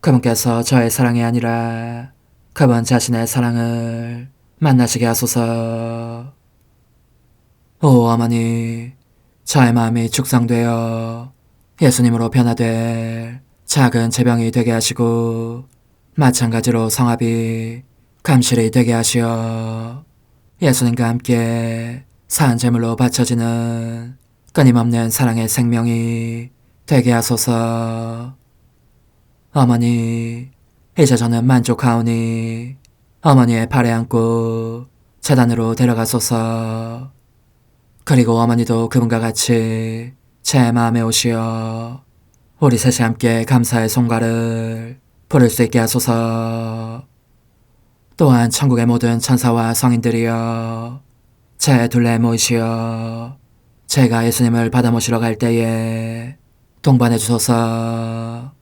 그분께서 저의 사랑이 아니라 그분 자신의 사랑을 만나시게 하소서. 오 어머니, 저의 마음이 축성되어 예수님으로 변화될 작은 제병이 되게 하시고 마찬가지로 성합이 감실이 되게 하시어 예수님과 함께 산 제물로 바쳐지는 끊임없는 사랑의 생명이 되게 하소서. 어머니, 이제 저는 만족하오니 어머니의 발에 안고 제단으로 데려가소서. 그리고 어머니도 그분과 같이 제 마음에 오시어 우리 셋이 함께 감사의 송가를 부를 수 있게 하소서. 또한 천국의 모든 천사와 성인들이여 제 둘레에 모이시어 제가 예수님을 받아 모시러 갈 때에 동반해 주소서.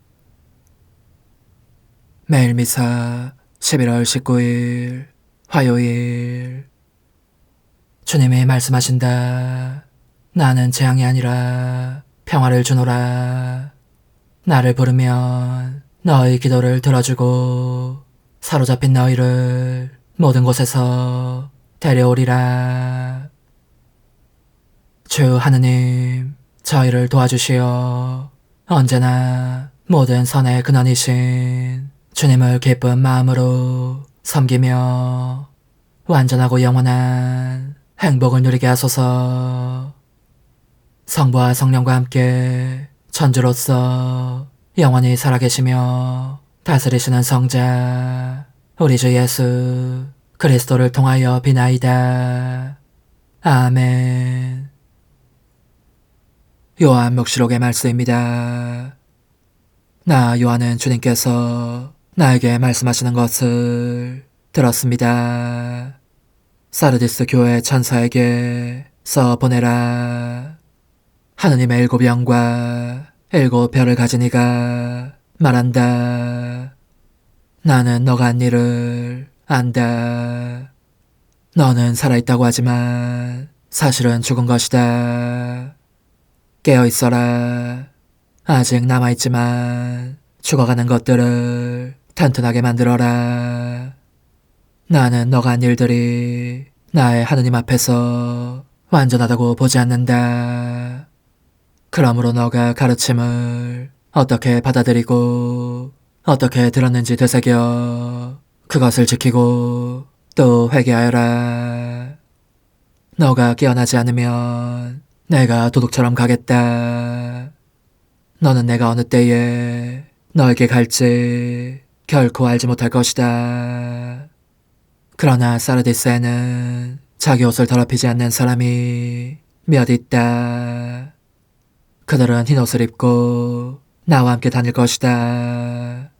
매일 미사 11월 19일 화요일. 주님이 말씀하신다. 나는 재앙이 아니라 평화를 주노라. 나를 부르면 너의 기도를 들어주고 사로잡힌 너희를 모든 곳에서 데려오리라. 주 하느님, 저희를 도와주시어 언제나 모든 선의 근원이신 주님을 기쁜 마음으로 섬기며 완전하고 영원한 행복을 누리게 하소서. 성부와 성령과 함께 천주로서 영원히 살아계시며 다스리시는 성자 우리 주 예수 그리스도를 통하여 비나이다. 아멘. 요한 묵시록의 말씀입니다. 나 요한은 주님께서 나에게 말씀하시는 것을 들었습니다. 사르디스 교회 천사에게 써보내라. 하느님의 7 영과 7 별을 가진 이가 말한다. 나는 너가 한 일을 안다. 너는 살아있다고 하지만 사실은 죽은 것이다. 깨어있어라. 아직 남아있지만 죽어가는 것들을 튼튼하게 만들어라. 나는 너가 한 일들이 나의 하느님 앞에서 완전하다고 보지 않는다. 그러므로 너가 가르침을 어떻게 받아들이고 어떻게 들었는지 되새겨 그것을 지키고 또 회개하여라. 너가 깨어나지 않으면 내가 도둑처럼 가겠다. 너는 내가 어느 때에 너에게 갈지 결코 알지 못할 것이다. 그러나 사르디스에는 자기 옷을 더럽히지 않는 사람이 몇 있다. 그들은 흰 옷을 입고 나와 함께 다닐 것이다.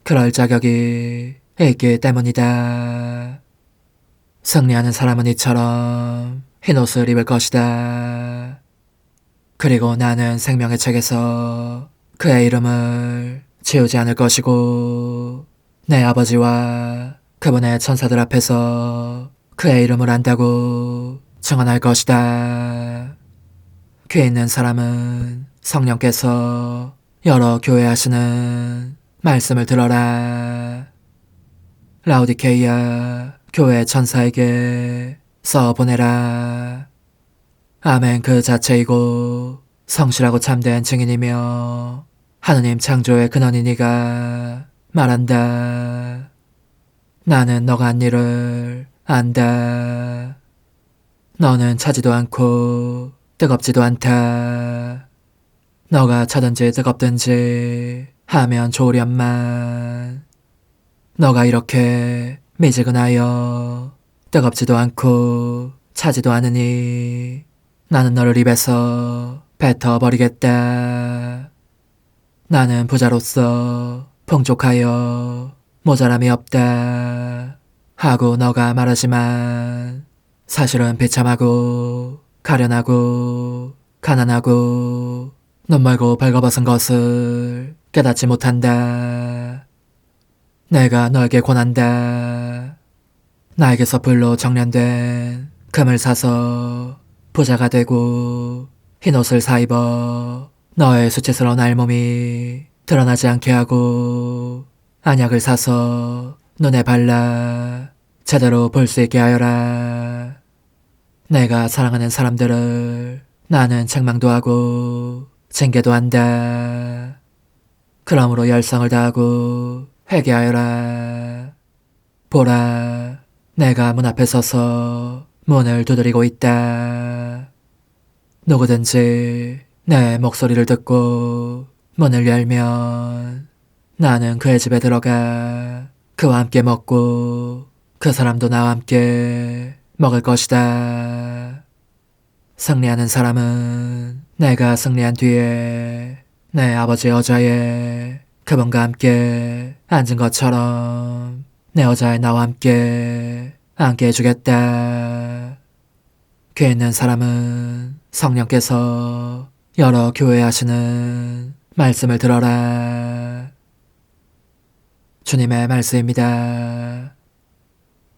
그럴 자격이 있기 때문이다. 승리하는 사람은 이처럼 흰 옷을 입을 것이다. 그리고 나는 생명의 책에서 그의 이름을 지우지 않을 것이고 내 아버지와 그분의 천사들 앞에서 그의 이름을 안다고 증언할 것이다. 귀 있는 사람은 성령께서 여러 교회 하시는 말씀을 들어라. 라우디케이아 교회 천사에게 써보내라. 아멘 그 자체이고 성실하고 참된 증인이며 하느님 창조의 근원이니가 말한다. 나는 너가 한 일을 안다. 너는 차지도 않고 뜨겁지도 않다. 너가 차든지 뜨겁든지 하면 좋으련만. 너가 이렇게 미지근하여 뜨겁지도 않고 차지도 않으니 나는 너를 입에서 뱉어버리겠다. 나는 부자로서 풍족하여 모자람이 없다 하고 너가 말하지만 사실은 비참하고 가련하고 가난하고 눈멀고 벌거벗은 것을 깨닫지 못한다. 내가 너에게 권한다. 나에게서 불로 정련된 금을 사서 부자가 되고 흰옷을 사입어 너의 수치스러운 알몸이 드러나지 않게 하고 안약을 사서 눈에 발라 제대로 볼 수 있게 하여라. 내가 사랑하는 사람들을 나는 책망도 하고 징계도 한다. 그러므로 열성을 다하고 회개하여라. 보라, 내가 문 앞에 서서 문을 두드리고 있다. 누구든지 내 목소리를 듣고 문을 열면 나는 그의 집에 들어가 그와 함께 먹고 그 사람도 나와 함께 먹을 것이다. 승리하는 사람은 내가 승리한 뒤에 내 아버지의 의자에 그분과 함께 앉은 것처럼 내 의자에 나와 함께 앉게 해주겠다. 귀 있는 사람은 성령께서 여러 교회 하시는 말씀을 들어라. 주님의 말씀입니다.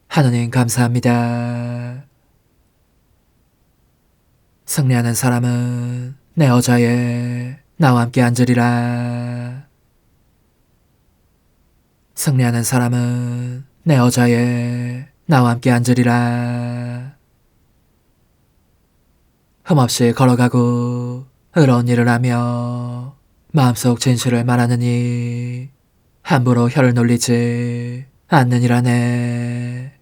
하느님 감사합니다. 승리하는 사람은 내 의자에 나와 함께 앉으리라. 승리하는 사람은 내 의자에 나와 함께 앉으리라. 흠없이 걸어가고 의로운 일을 하며 마음속 진실을 말하느니 함부로 혀를 놀리지 않느니라네.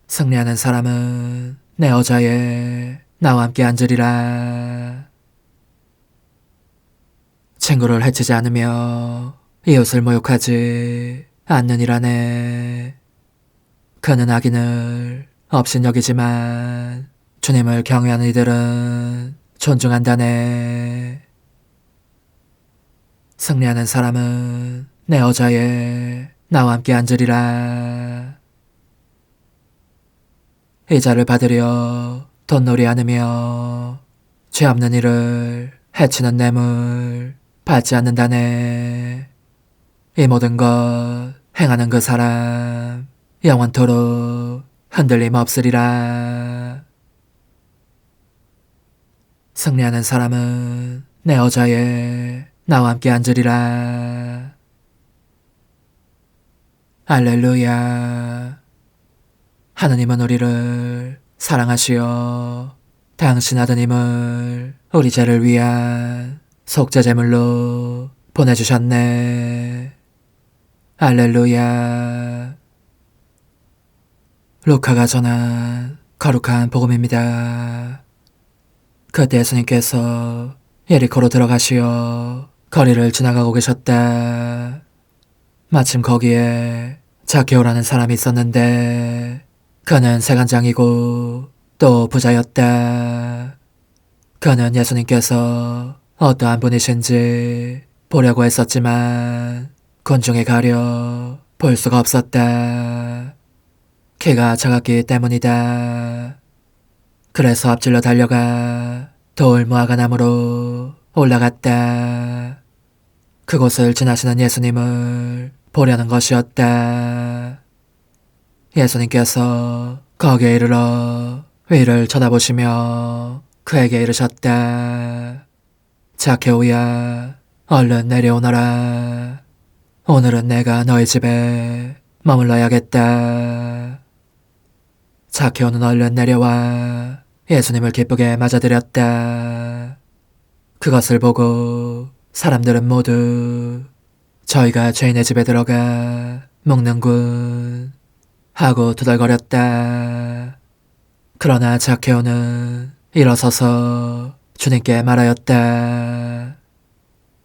승리하는 사람은 내 의자에 나와 함께 앉으리라. 친구를 해치지 않으며 이웃을 모욕하지 않느니라네. 그는 악인을 업신여기지만 주님을 경외하는 이들은 존중한다네. 승리하는 사람은 내 의자에 나와 함께 앉으리라. 이자를 받으려 돈놀이 않으며 죄 없는 이를 해치는 뇌물 받지 않는다네. 이 모든 것 행하는 그 사람 영원토록 흔들림 없으리라. 승리하는 사람은 내 의자에 나와 함께 앉으리라. 할렐루야. 하느님은 우리를 사랑하시어 당신 아드님을 우리 죄를 위한 속죄제물로 보내주셨네. 할렐루야. 루카가 전한 거룩한 복음입니다. 그때 예수님께서 예리코로 들어가시어 거리를 지나가고 계셨다. 마침 거기에 자케오라는 사람이 있었는데 그는 세간장이고 또 부자였다. 그는 예수님께서 어떠한 분이신지 보려고 했었지만 군중에 가려 볼 수가 없었다. 키가 작았기 때문이다. 그래서 앞질러 달려가 돌 무화과나무로 올라갔다. 그곳을 지나시는 예수님을 보려는 것이었다. 예수님께서 거기에 이르러 위를 쳐다보시며 그에게 이르셨다. 자케오야, 얼른 내려오너라. 오늘은 내가 너희 집에 머물러야겠다. 자케오는 얼른 내려와 예수님을 기쁘게 맞아들였다. 그것을 보고 사람들은 모두 저희가 죄인의 집에 들어가 먹는군 하고 투덜거렸다. 그러나 자케오는 일어서서 주님께 말하였다.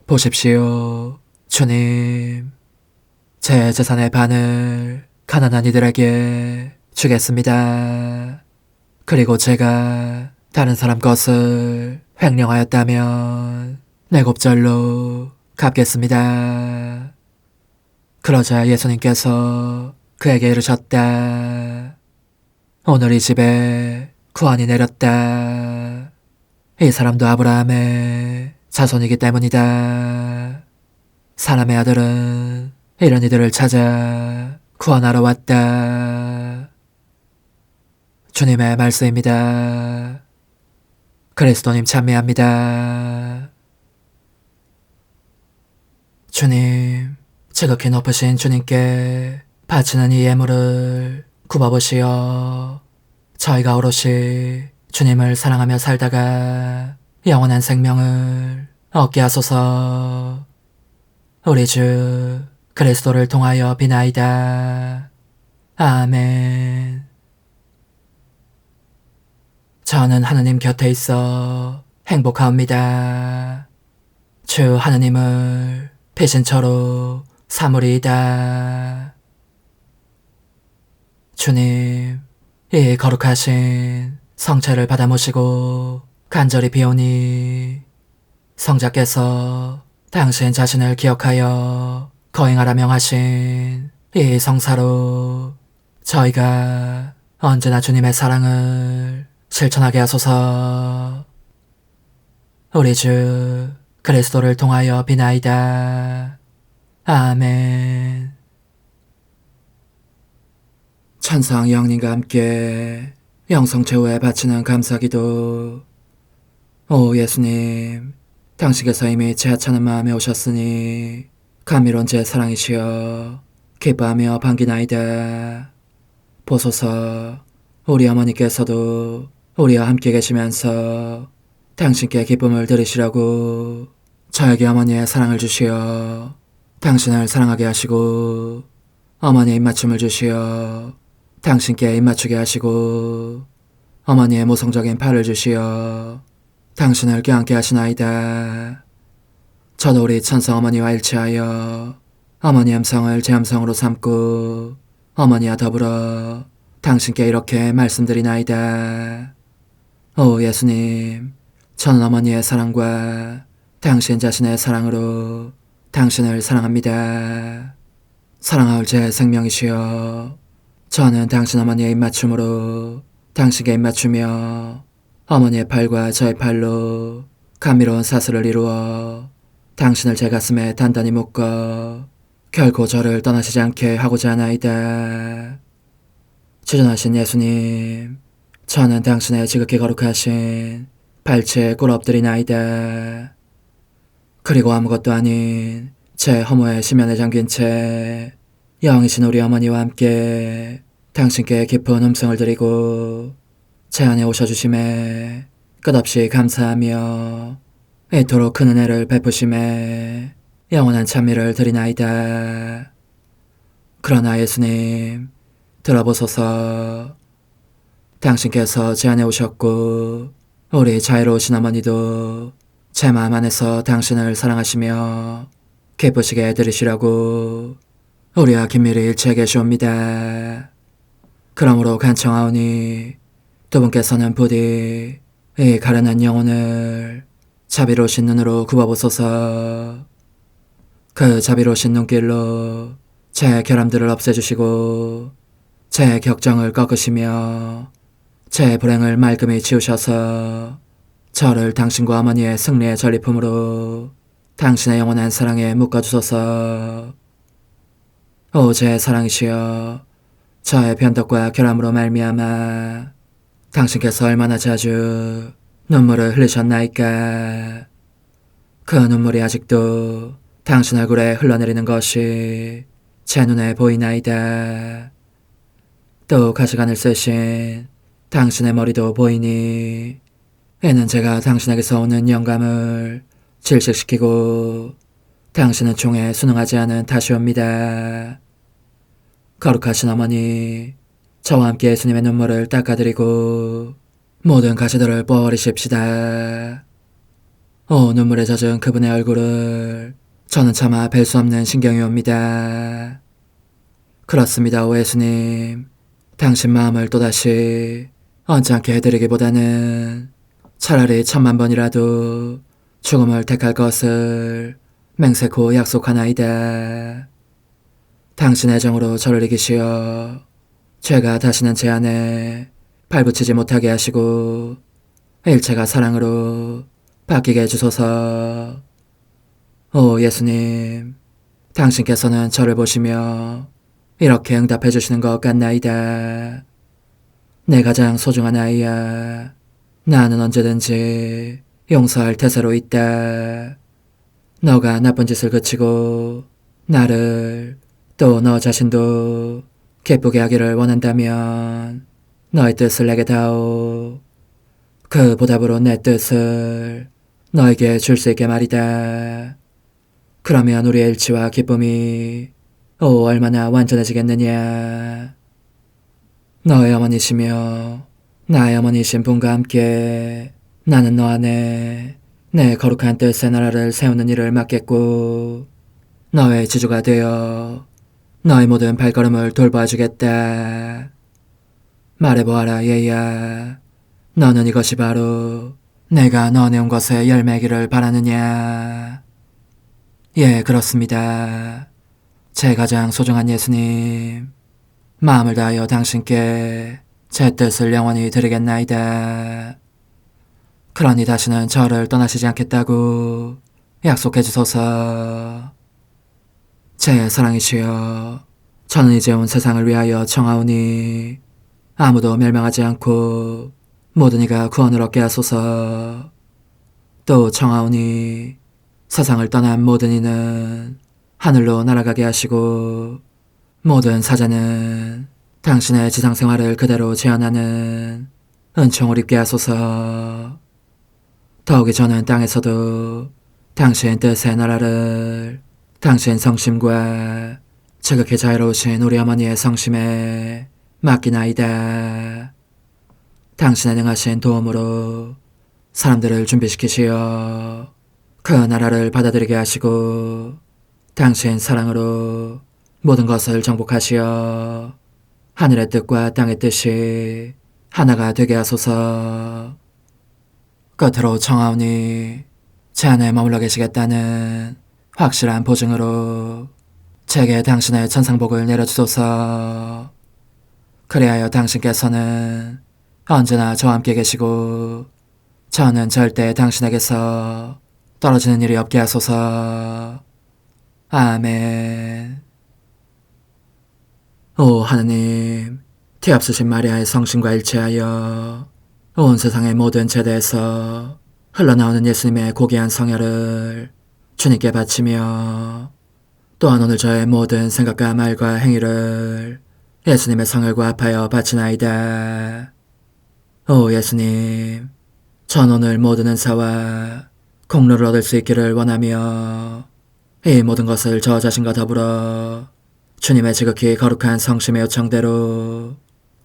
보십시오, 주님. 제 재산의 반을 가난한 이들에게 주겠습니다. 그리고 제가 다른 사람 것을 횡령하였다면 내곱절로 갚겠습니다. 그러자 예수님께서 그에게 이르셨다. 오늘 이 집에 구원이 내렸다. 이 사람도 아브라함의 자손이기 때문이다. 사람의 아들은 이런 이들을 찾아 구원하러 왔다. 주님의 말씀입니다. 그리스도님 찬미합니다. 주님, 지극히 높으신 주님께 바치는 이 예물을 굽어보시어 저희가 오롯이 주님을 사랑하며 살다가 영원한 생명을 얻게 하소서. 우리 주 그리스도를 통하여 비나이다. 아멘. 저는 하느님 곁에 있어 행복하옵니다. 주 하느님을 피신처로 삼으리이다. 주님, 이 거룩하신 성체를 받아 모시고 간절히 비오니 성자께서 당신 자신을 기억하여 거행하라 명하신 이 성사로 저희가 언제나 주님의 사랑을 실천하게 하소서. 우리 주 그리스도를 통하여 비나이다. 아멘. 천상 영님과 함께 영성 최후에 바치는 감사기도. 오 예수님, 당신께서 이미 제 하찮은 마음에 오셨으니 감미로운 제 사랑이시여 기뻐하며 반기나이다. 보소서, 우리 어머니께서도 우리와 함께 계시면서 당신께 기쁨을 드리시라고 저에게 어머니의 사랑을 주시어 당신을 사랑하게 하시고 어머니의 입맞춤을 주시어 당신께 입맞추게 하시고 어머니의 모성적인 팔을 주시어 당신을 껴안게 하시나이다. 저도 우리 천성 어머니와 일치하여 어머니 음성을 제 음성으로 삼고 어머니와 더불어 당신께 이렇게 말씀드리나이다. 오 예수님, 저는 어머니의 사랑과 당신 자신의 사랑으로 당신을 사랑합니다. 사랑하올 제 생명이시여, 저는 당신 어머니의 입맞춤으로 당신께 입맞추며 어머니의 팔과 저의 팔로 감미로운 사슬을 이루어 당신을 제 가슴에 단단히 묶어 결코 저를 떠나시지 않게 하고자 하나이다. 주전하신 예수님, 저는 당신의 지극히 거룩하신 발치에 꿇어 엎드리나이다. 그리고 아무것도 아닌 제 허무의 심연에 잠긴 채 영이신 우리 어머니와 함께 당신께 깊은 음성을 드리고 제 안에 오셔주심에 끝없이 감사하며 이토록 큰 은혜를 베푸심에 영원한 찬미를 드리나이다. 그러나 예수님, 들어보소서. 당신께서 제 안에 오셨고 우리 자애로우신 어머니도 제 마음 안에서 당신을 사랑하시며 기쁘시게 들으시라고 우리와 긴밀히 일치해 계시옵니다. 그러므로 간청하오니 두 분께서는 부디 이 가련한 영혼을 자비로우신 눈으로 굽어보소서. 그 자비로우신 눈길로 제 결함들을 없애주시고 제 격정을 꺾으시며 제 불행을 말끔히 지우셔서 저를 당신과 어머니의 승리의 전리품으로 당신의 영원한 사랑에 묶어주소서. 오 제 사랑이시여, 저의 변덕과 결함으로 말미암아 당신께서 얼마나 자주 눈물을 흘리셨나이까. 그 눈물이 아직도 당신 얼굴에 흘러내리는 것이 제 눈에 보이나이다. 또 가시관을 쓰신 당신의 머리도 보이니 이는 제가 당신에게서 오는 영감을 질식시키고 당신은 총에 순응하지 않은 탓이옵니다. 거룩하신 어머니, 저와 함께 예수님의 눈물을 닦아드리고 모든 가시들을 뽑아버리십시다. 오 눈물에 젖은 그분의 얼굴을 저는 차마 뵐 수 없는 신경이 옵니다. 그렇습니다, 오 예수님. 당신 마음을 또다시 언짢게 해드리기보다는 차라리 10,000,000번이라도 죽음을 택할 것을 맹세코 약속하나이다. 당신의 정으로 저를 이기시어 죄가 다시는 제 안에 발붙이지 못하게 하시고 일체가 사랑으로 바뀌게 해주소서. 오 예수님, 당신께서는 저를 보시며 이렇게 응답해 주시는 것 같나이다. 내 가장 소중한 아이야, 나는 언제든지 용서할 태세로 있다. 너가 나쁜 짓을 그치고 나를 또 너 자신도 기쁘게 하기를 원한다면 너의 뜻을 내게 다오. 그 보답으로 내 뜻을 너에게 줄 수 있게 말이다. 그러면 우리의 일치와 기쁨이 얼마나 완전해지겠느냐. 너의 어머니시며 나의 어머니신 분과 함께 나는 너 안에 내 거룩한 뜻의 나라를 세우는 일을 맡겠고 너의 지주가 되어 너의 모든 발걸음을 돌봐주겠다. 말해보아라 얘야, 너는 이것이 바로 내가 너한테 온 것의 열매기를 바라느냐. 예, 그렇습니다. 제 가장 소중한 예수님, 마음을 다하여 당신께 제 뜻을 영원히 드리겠나이다. 그러니 다시는 저를 떠나시지 않겠다고 약속해 주소서. 제 사랑이시여, 저는 이제 온 세상을 위하여 청하오니 아무도 멸망하지 않고 모든 이가 구원을 얻게 하소서. 또 청하오니 세상을 떠난 모든 이는 하늘로 날아가게 하시고 모든 사자는 당신의 지상생활을 그대로 재현하는 은총을 입게 하소서. 더욱이 저는 땅에서도 당신 뜻의 나라를 당신 성심과 지극히 자유로우신 우리 어머니의 성심에 맡기나이다. 당신의 능하신 도움으로 사람들을 준비시키시어 그 나라를 받아들이게 하시고 당신 사랑으로 모든 것을 정복하시어 하늘의 뜻과 땅의 뜻이 하나가 되게 하소서. 끝으로 청하오니 제 안에 머물러 계시겠다는 확실한 보증으로 제게 당신의 천상복을 내려주소서. 그리하여 당신께서는 언제나 저와 함께 계시고 저는 절대 당신에게서 떨어지는 일이 없게 하소서. 아멘. 오 하느님, 뒤앞서신 마리아의 성신과 일치하여 온 세상의 모든 제대에서 흘러나오는 예수님의 고귀한 성혈을 주님께 바치며 또한 오늘 저의 모든 생각과 말과 행위를 예수님의 성혈과 합하여 바치나이다. 오 예수님, 전 오늘 모든 은사와 공로를 얻을 수 있기를 원하며 이 모든 것을 저 자신과 더불어 주님의 지극히 거룩한 성심의 요청대로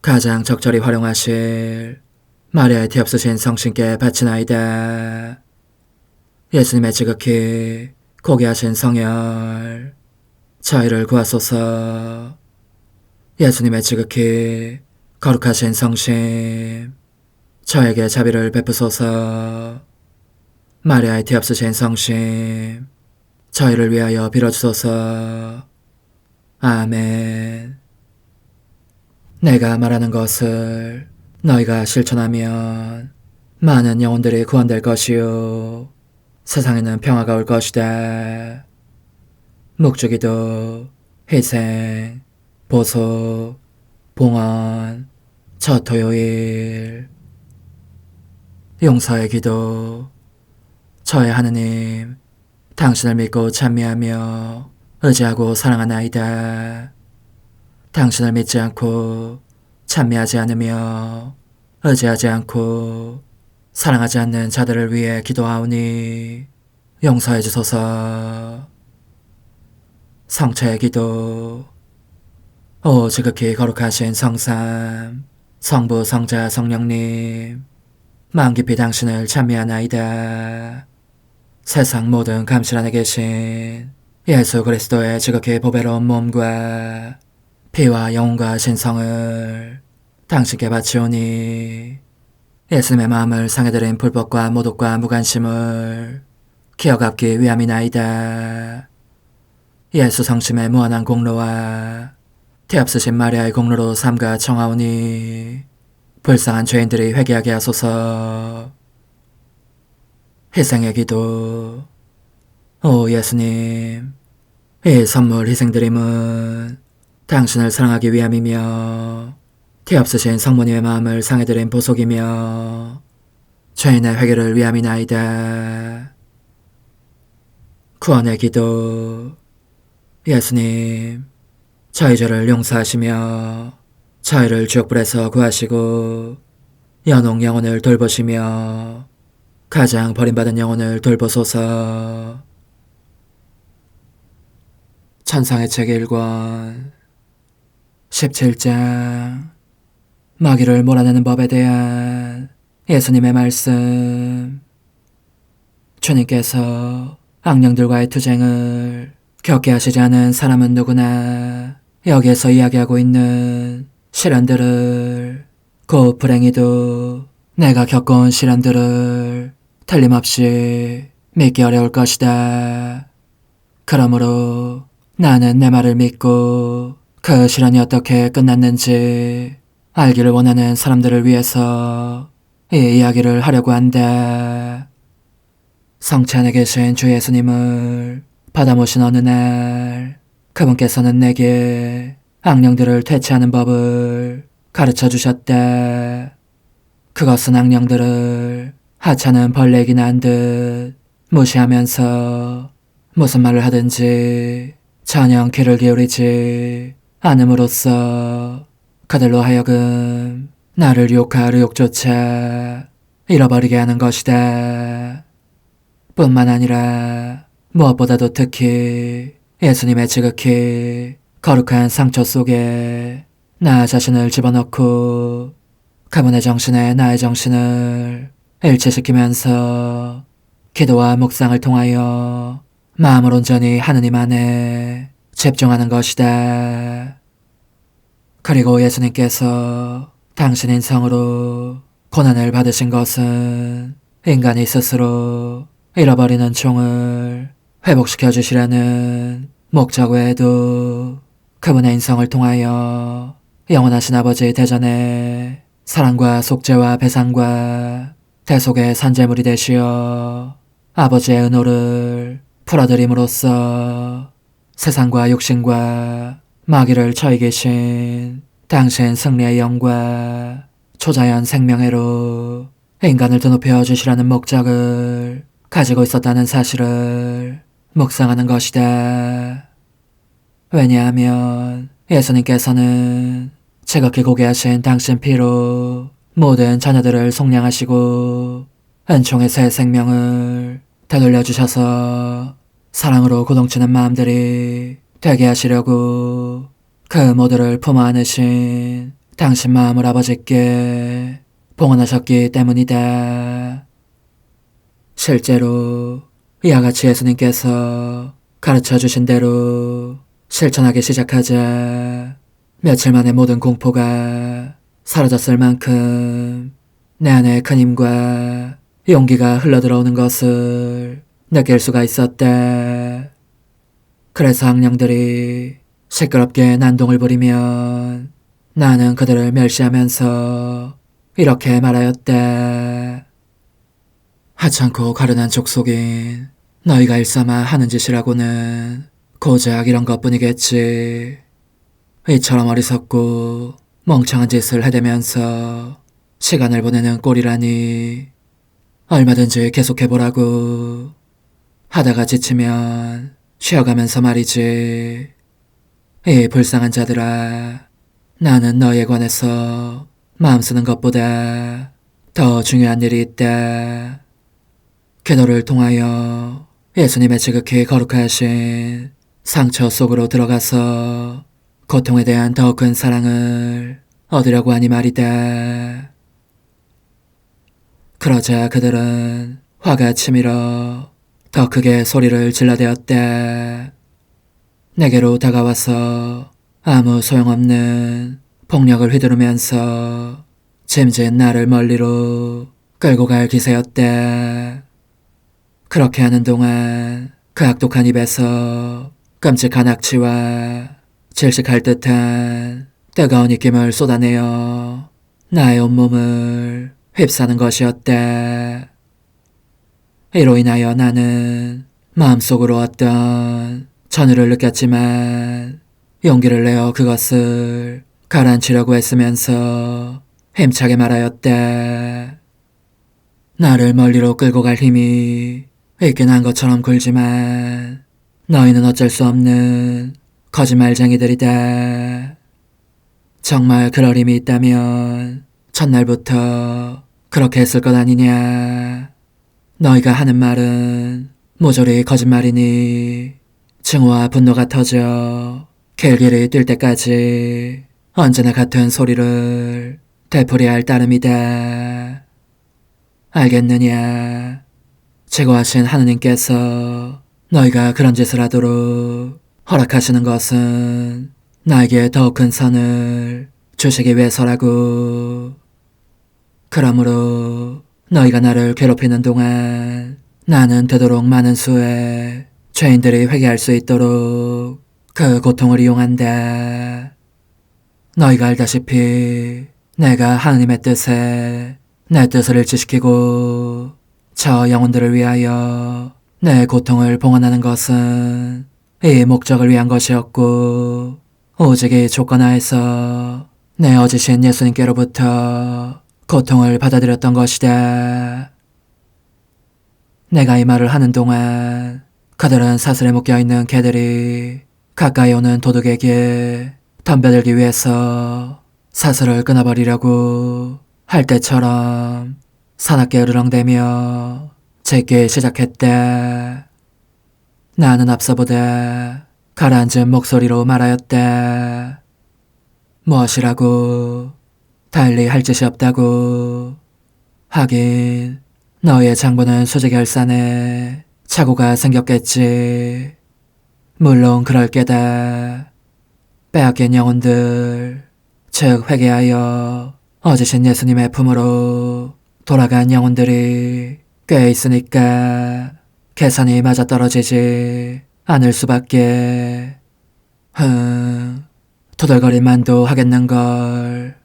가장 적절히 활용하실 마리아의 티 없으신 성신께 바치나이다. 예수님의 지극히 고귀하신 성혈 저희를 구하소서. 예수님의 지극히 거룩하신 성심 저에게 자비를 베푸소서. 마리아의 티 없으신 성심 저희를 위하여 빌어주소서. 아멘. 내가 말하는 것을 너희가 실천하면 많은 영혼들이 구원될 것이요 세상에는 평화가 올 것이다. 묵주기도, 희생, 보속, 봉헌, 첫 토요일. 용서의 기도. 저의 하느님, 당신을 믿고 찬미하며 의지하고 사랑하나이다. 당신을 믿지 않고 찬미하지 않으며 의지하지 않고 사랑하지 않는 자들을 위해 기도하오니 용서해 주소서. 성체의 기도. 오 지극히 거룩하신 성삼, 성부, 성자, 성령님, 마음 깊이 당신을 찬미하나이다. 세상 모든 감실 안에 계신 예수 그리스도의 지극히 보배로운 몸과 피와 영혼과 신성을 당신께 바치오니 예수님의 마음을 상해드린 불법과 모독과 무관심을 기어갚기 위함이나이다. 예수 성심의 무한한 공로와 티 없으신 마리아의 공로로 삼가 청하오니 불쌍한 죄인들이 회개하게 하소서. 희생의 기도. 오 예수님, 이 선물 희생드림은 당신을 사랑하기 위함이며 티 없으신 성모님의 마음을 상해드린 보속이며 죄인의 회개를 위함이나이다. 구원의 기도. 예수님, 저희 죄를 용서하시며 저희를 지옥불에서 구하시고 연옥 영혼을 돌보시며 가장 버림받은 영혼을 돌보소서. 천상의 책 1권 17장 마귀를 몰아내는 법에 대한 예수님의 말씀. 주님께서 악령들과의 투쟁을 겪게 하시지 않은 사람은 누구나 여기에서 이야기하고 있는 시련들을, 곧 불행히도 내가 겪어온 시련들을 틀림없이 믿기 어려울 것이다. 그러므로 나는 내 말을 믿고 그 시련이 어떻게 끝났는지 알기를 원하는 사람들을 위해서 이 이야기를 하려고 한다. 성체 안에 계신 주 예수님을 받아 모신 어느 날 그분께서는 내게 악령들을 퇴치하는 법을 가르쳐 주셨다. 그것은 악령들을 하찮은 벌레이긴 한 듯 무시하면서 무슨 말을 하든지 전혀 귀를 기울이지 않음으로써 그들로 하여금 나를 유혹할 의욕조차 잃어버리게 하는 것이다. 뿐만 아니라 무엇보다도 특히 예수님의 지극히 거룩한 상처 속에 나 자신을 집어넣고 그분의 정신에 나의 정신을 일치시키면서 기도와 묵상을 통하여 마음을 온전히 하느님 안에 집중하는 것이다. 그리고 예수님께서 당신 인성으로 고난을 받으신 것은 인간이 스스로 잃어버리는 종을 회복시켜 주시라는 목적 외에도 그분의 인성을 통하여 영원하신 아버지 대전에 사랑과 속죄와 배상과 대속의 산재물이 되시어 아버지의 은호를 풀어드림으로써 세상과 육신과 마귀를 처해 계신 당신 승리의 영과 초자연 생명회로 인간을 드높여 주시라는 목적을 가지고 있었다는 사실을 묵상하는 것이다. 왜냐하면 예수님께서는 지극히 고귀하신 당신 피로 모든 자녀들을 속량하시고 은총의 새 생명을 되돌려주셔서 사랑으로 고동치는 마음들이 되게 하시려고 그 모두를 품어 안으신 당신 마음을 아버지께 봉헌하셨기 때문이다. 실제로 이와 같이 예수님께서 가르쳐 주신 대로 실천하기 시작하자 며칠 만에 모든 공포가 사라졌을 만큼 내 안에 큰 힘과 용기가 흘러들어오는 것을 느낄 수가 있었다. 그래서 악령들이 시끄럽게 난동을 부리면 나는 그들을 멸시하면서 이렇게 말하였다. 하찮고 가련한 족속인 너희가 일삼아 하는 짓이라고는 고작 이런 것뿐이겠지. 이처럼 어리석고 멍청한 짓을 해대면서 시간을 보내는 꼴이라니. 얼마든지 계속해보라고. 하다가 지치면 쉬어가면서 말이지. 이 불쌍한 자들아, 나는 너희에 관해서 마음 쓰는 것보다 더 중요한 일이 있다. 기도를 통하여 예수님의 지극히 거룩하신 상처 속으로 들어가서 고통에 대한 더 큰 사랑을 얻으려고 하니 말이다. 그러자 그들은 화가 치밀어 더 크게 소리를 질러대었다. 내게로 다가와서 아무 소용없는 폭력을 휘두르면서 짐진 나를 멀리로 끌고 갈 기세였다. 그렇게 하는 동안 그 악독한 입에서 끔찍한 악취와 질식할 듯한 뜨거운 입김을 쏟아내어 나의 온몸을 휩싸는 것이었다. 이로 인하여 나는 마음속으로 어떤 전율을 느꼈지만 용기를 내어 그것을 가라앉히려고 애쓰면서 힘차게 말하였다. 나를 멀리로 끌고 갈 힘이 있긴 한 것처럼 굴지만 너희는 어쩔 수 없는 거짓말쟁이들이다. 정말 그럴 힘이 있다면 첫날부터 그렇게 했을 것 아니냐. 너희가 하는 말은 모조리 거짓말이니 증오와 분노가 터져 길길이 뛸 때까지 언제나 같은 소리를 되풀이야 할 따름이다. 알겠느냐? 제거하신 하느님께서 너희가 그런 짓을 하도록 허락하시는 것은 나에게 더 큰 선을 주시기 위해서라고. 그러므로 너희가 나를 괴롭히는 동안 나는 되도록 많은 수의 죄인들이 회개할 수 있도록 그 고통을 이용한다. 너희가 알다시피 내가 하느님의 뜻에 내 뜻을 일치시키고 저 영혼들을 위하여 내 고통을 봉헌하는 것은 이 목적을 위한 것이었고 오직 이 조건 하에서 내 어지신 예수님께로부터 고통을 받아들였던 것이다. 내가 이 말을 하는 동안 그들은 사슬에 묶여있는 개들이 가까이 오는 도둑에게 덤벼들기 위해서 사슬을 끊어버리려고 할 때처럼 사납게 으르렁대며 짖기 시작했다. 나는 앞서보다 가라앉은 목소리로 말하였다. 무엇이라고? 달리 할 짓이 없다고. 하긴 너의 장부는 수지결산에 착오가 생겼겠지. 물론 그럴 게다. 빼앗긴 영혼들, 즉 회개하여 어지신 예수님의 품으로 돌아간 영혼들이 꽤 있으니까 계산이 맞아떨어지지 않을 수밖에. 토덜거릴만도 하겠는걸.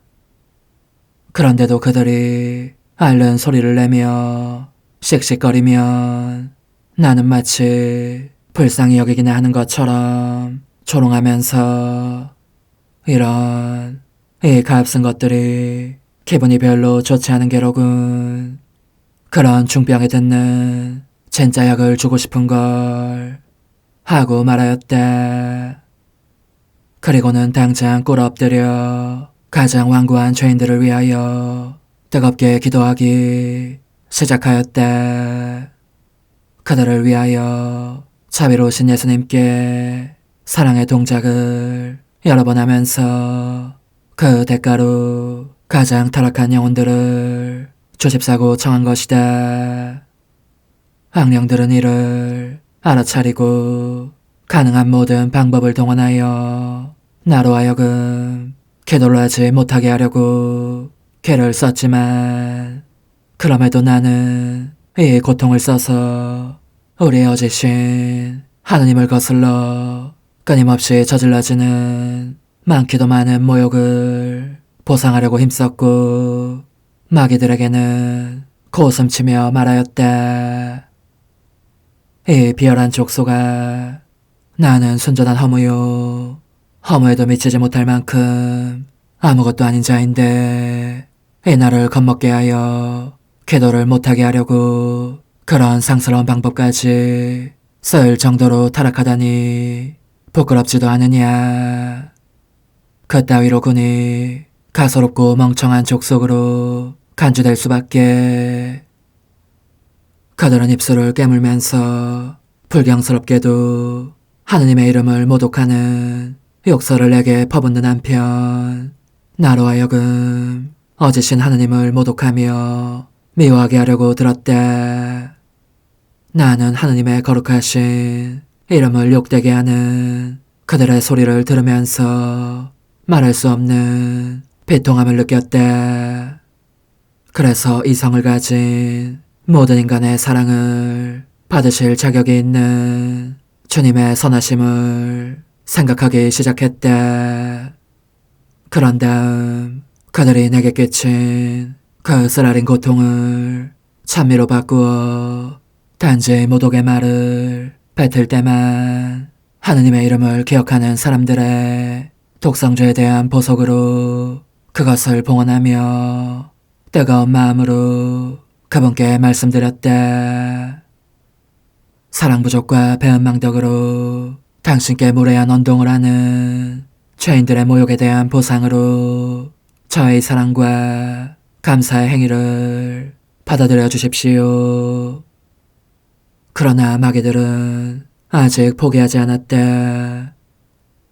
그런데도 그들이 앓는 소리를 내며 씩씩거리면 나는 마치 불쌍히 여기기나 하는 것처럼 조롱하면서 이런 이 값쓴 것들이 기분이 별로 좋지 않은 게로군. 그런 중병에 듣는 진짜 약을 주고 싶은 걸 하고 말하였다. 그리고는 당장 꿇어 엎드려 가장 완고한 죄인들을 위하여 뜨겁게 기도하기 시작하였다. 그들을 위하여 자비로우신 예수님께 사랑의 동작을 여러 번 하면서 그 대가로 가장 타락한 영혼들을 조집사고 청한 것이다. 악령들은 이를 알아차리고 가능한 모든 방법을 동원하여 나로 하여금 기도를 하지 못하게 하려고 괴를 썼지만, 그럼에도 나는 이 고통을 써서 우리의 어지신 하느님을 거슬러 끊임없이 저질러지는 많기도 많은 모욕을 보상하려고 힘썼고, 마귀들에게는 고웃음치며 말하였다. 이 비열한 족소가 나는 순전한 허무요, 허무에도 미치지 못할 만큼 아무것도 아닌 자인데 이 나를 겁먹게 하여 기도를 못하게 하려고 그런 상스러운 방법까지 쓸 정도로 타락하다니 부끄럽지도 않으냐. 그따위로 군이 가소롭고 멍청한 족속으로 간주될 수밖에. 그들은 입술을 깨물면서 불경스럽게도 하느님의 이름을 모독하는 욕설을 내게 퍼붓는 한편, 나로 하여금 어지신 하느님을 모독하며 미워하게 하려고 들었다. 나는 하느님의 거룩하신 이름을 욕되게 하는 그들의 소리를 들으면서 말할 수 없는 비통함을 느꼈다. 그래서 이성을 가진 모든 인간의 사랑을 받으실 자격이 있는 주님의 선하심을 생각하기 시작했다. 그런 다음 그들이 내게 끼친 그 쓰라린 고통을 찬미로 바꾸어 단지 모독의 말을 뱉을 때만 하느님의 이름을 기억하는 사람들의 독성죄에 대한 보석으로 그것을 봉헌하며 뜨거운 마음으로 그분께 말씀드렸다. 사랑 부족과 배은망덕으로 당신께 무례한 언동을 하는 죄인들의 모욕에 대한 보상으로 저의 사랑과 감사의 행위를 받아들여 주십시오. 그러나 마귀들은 아직 포기하지 않았다.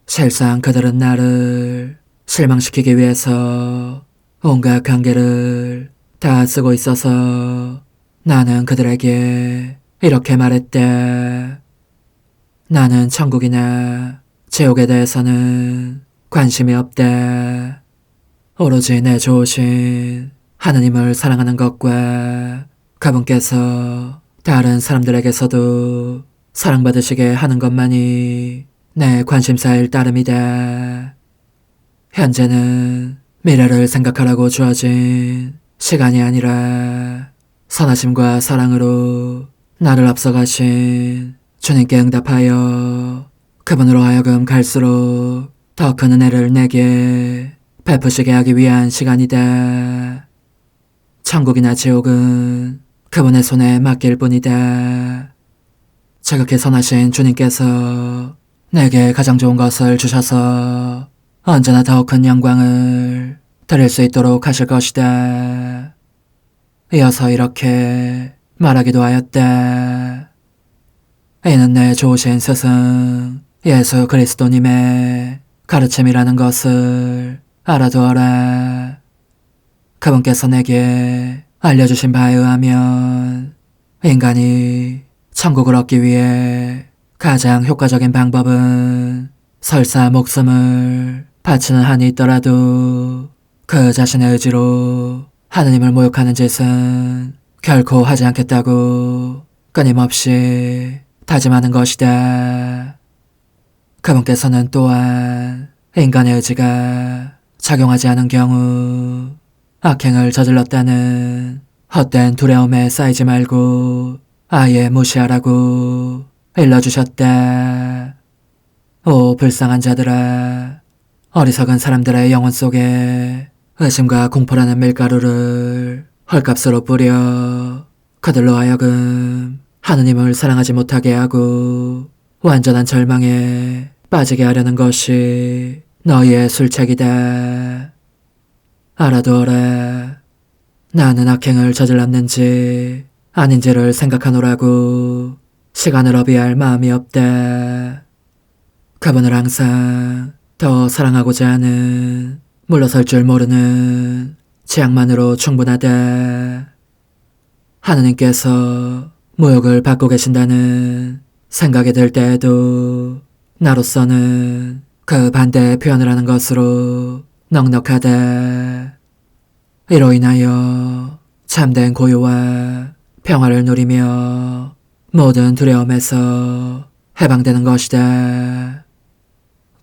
실상 그들은 나를 실망시키기 위해서 온갖 관계를 다 쓰고 있어서 나는 그들에게 이렇게 말했다. 나는 천국이나 지옥에 대해서는 관심이 없다. 오로지 내 좋으신 하느님을 사랑하는 것과 그분께서 다른 사람들에게서도 사랑받으시게 하는 것만이 내 관심사일 따름이다. 현재는 미래를 생각하라고 주어진 시간이 아니라 선하심과 사랑으로 나를 앞서가신 주님께 응답하여 그분으로 하여금 갈수록 더 큰 은혜를 내게 베푸시게 하기 위한 시간이다. 천국이나 지옥은 그분의 손에 맡길 뿐이다. 지극히 선하신 주님께서 내게 가장 좋은 것을 주셔서 언제나 더 큰 영광을 드릴 수 있도록 하실 것이다. 이어서 이렇게 말하기도 하였다. 이는 내 좋으신 스승 예수 그리스도님의 가르침이라는 것을 알아두어라. 그분께서 내게 알려주신 바에 의하면 인간이 천국을 얻기 위해 가장 효과적인 방법은 설사 목숨을 바치는 한이 있더라도 그 자신의 의지로 하느님을 모욕하는 짓은 결코 하지 않겠다고 끊임없이 다짐하는 것이다. 그분께서는 또한 인간의 의지가 작용하지 않은 경우 악행을 저질렀다는 헛된 두려움에 쌓이지 말고 아예 무시하라고 일러주셨다. 오 불쌍한 자들아, 어리석은 사람들의 영혼 속에 의심과 공포라는 밀가루를 헐값으로 뿌려 그들로 하여금 하느님을 사랑하지 못하게 하고 완전한 절망에 빠지게 하려는 것이 너희의 술책이다. 알아두어라. 나는 악행을 저질렀는지 아닌지를 생각하노라고 시간을 허비할 마음이 없다. 그분을 항상 더 사랑하고자 하는, 물러설 줄 모르는 지향만으로 충분하다. 하느님께서 모욕을 받고 계신다는 생각이 들 때에도 나로서는 그 반대의 표현을 하는 것으로 넉넉하다. 이로 인하여 참된 고요와 평화를 누리며 모든 두려움에서 해방되는 것이다.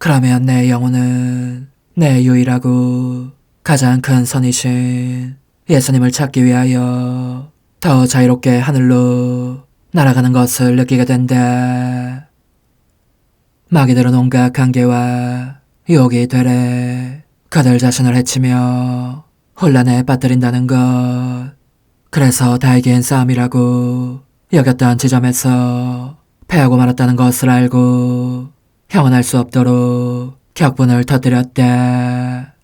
그러면 내 영혼은 내 유일하고 가장 큰 선이신 예수님을 찾기 위하여 더 자유롭게 하늘로 날아가는 것을 느끼게 된다. 마귀들은 온갖 관계와 유혹이 되래 그들 자신을 해치며 혼란에 빠뜨린다는 것. 그래서 다이긴 싸움이라고 여겼던 지점에서 패하고 말았다는 것을 알고 형언할 수 없도록 격분을 터뜨렸다.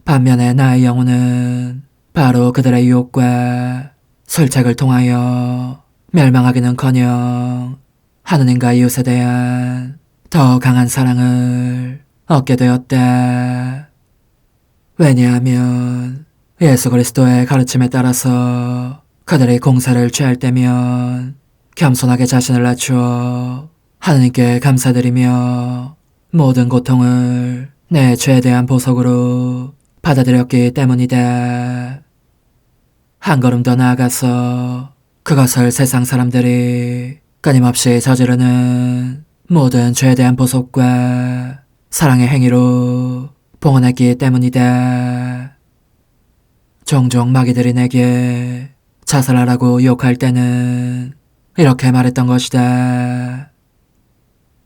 반면에 나의 영혼은 바로 그들의 유혹과 설책을 통하여 멸망하기는커녕 하느님과 이웃에 대한 더 강한 사랑을 얻게 되었다. 왜냐하면 예수 그리스도의 가르침에 따라서 그들이 공사를 취할 때면 겸손하게 자신을 낮추어 하느님께 감사드리며 모든 고통을 내 죄에 대한 보석으로 받아들였기 때문이다. 한 걸음 더 나아가서 그것을 세상 사람들이 끊임없이 저지르는 모든 죄에 대한 보석과 사랑의 행위로 봉헌했기 때문이다. 종종 마귀들이 내게 자살하라고 유혹할 때는 이렇게 말했던 것이다.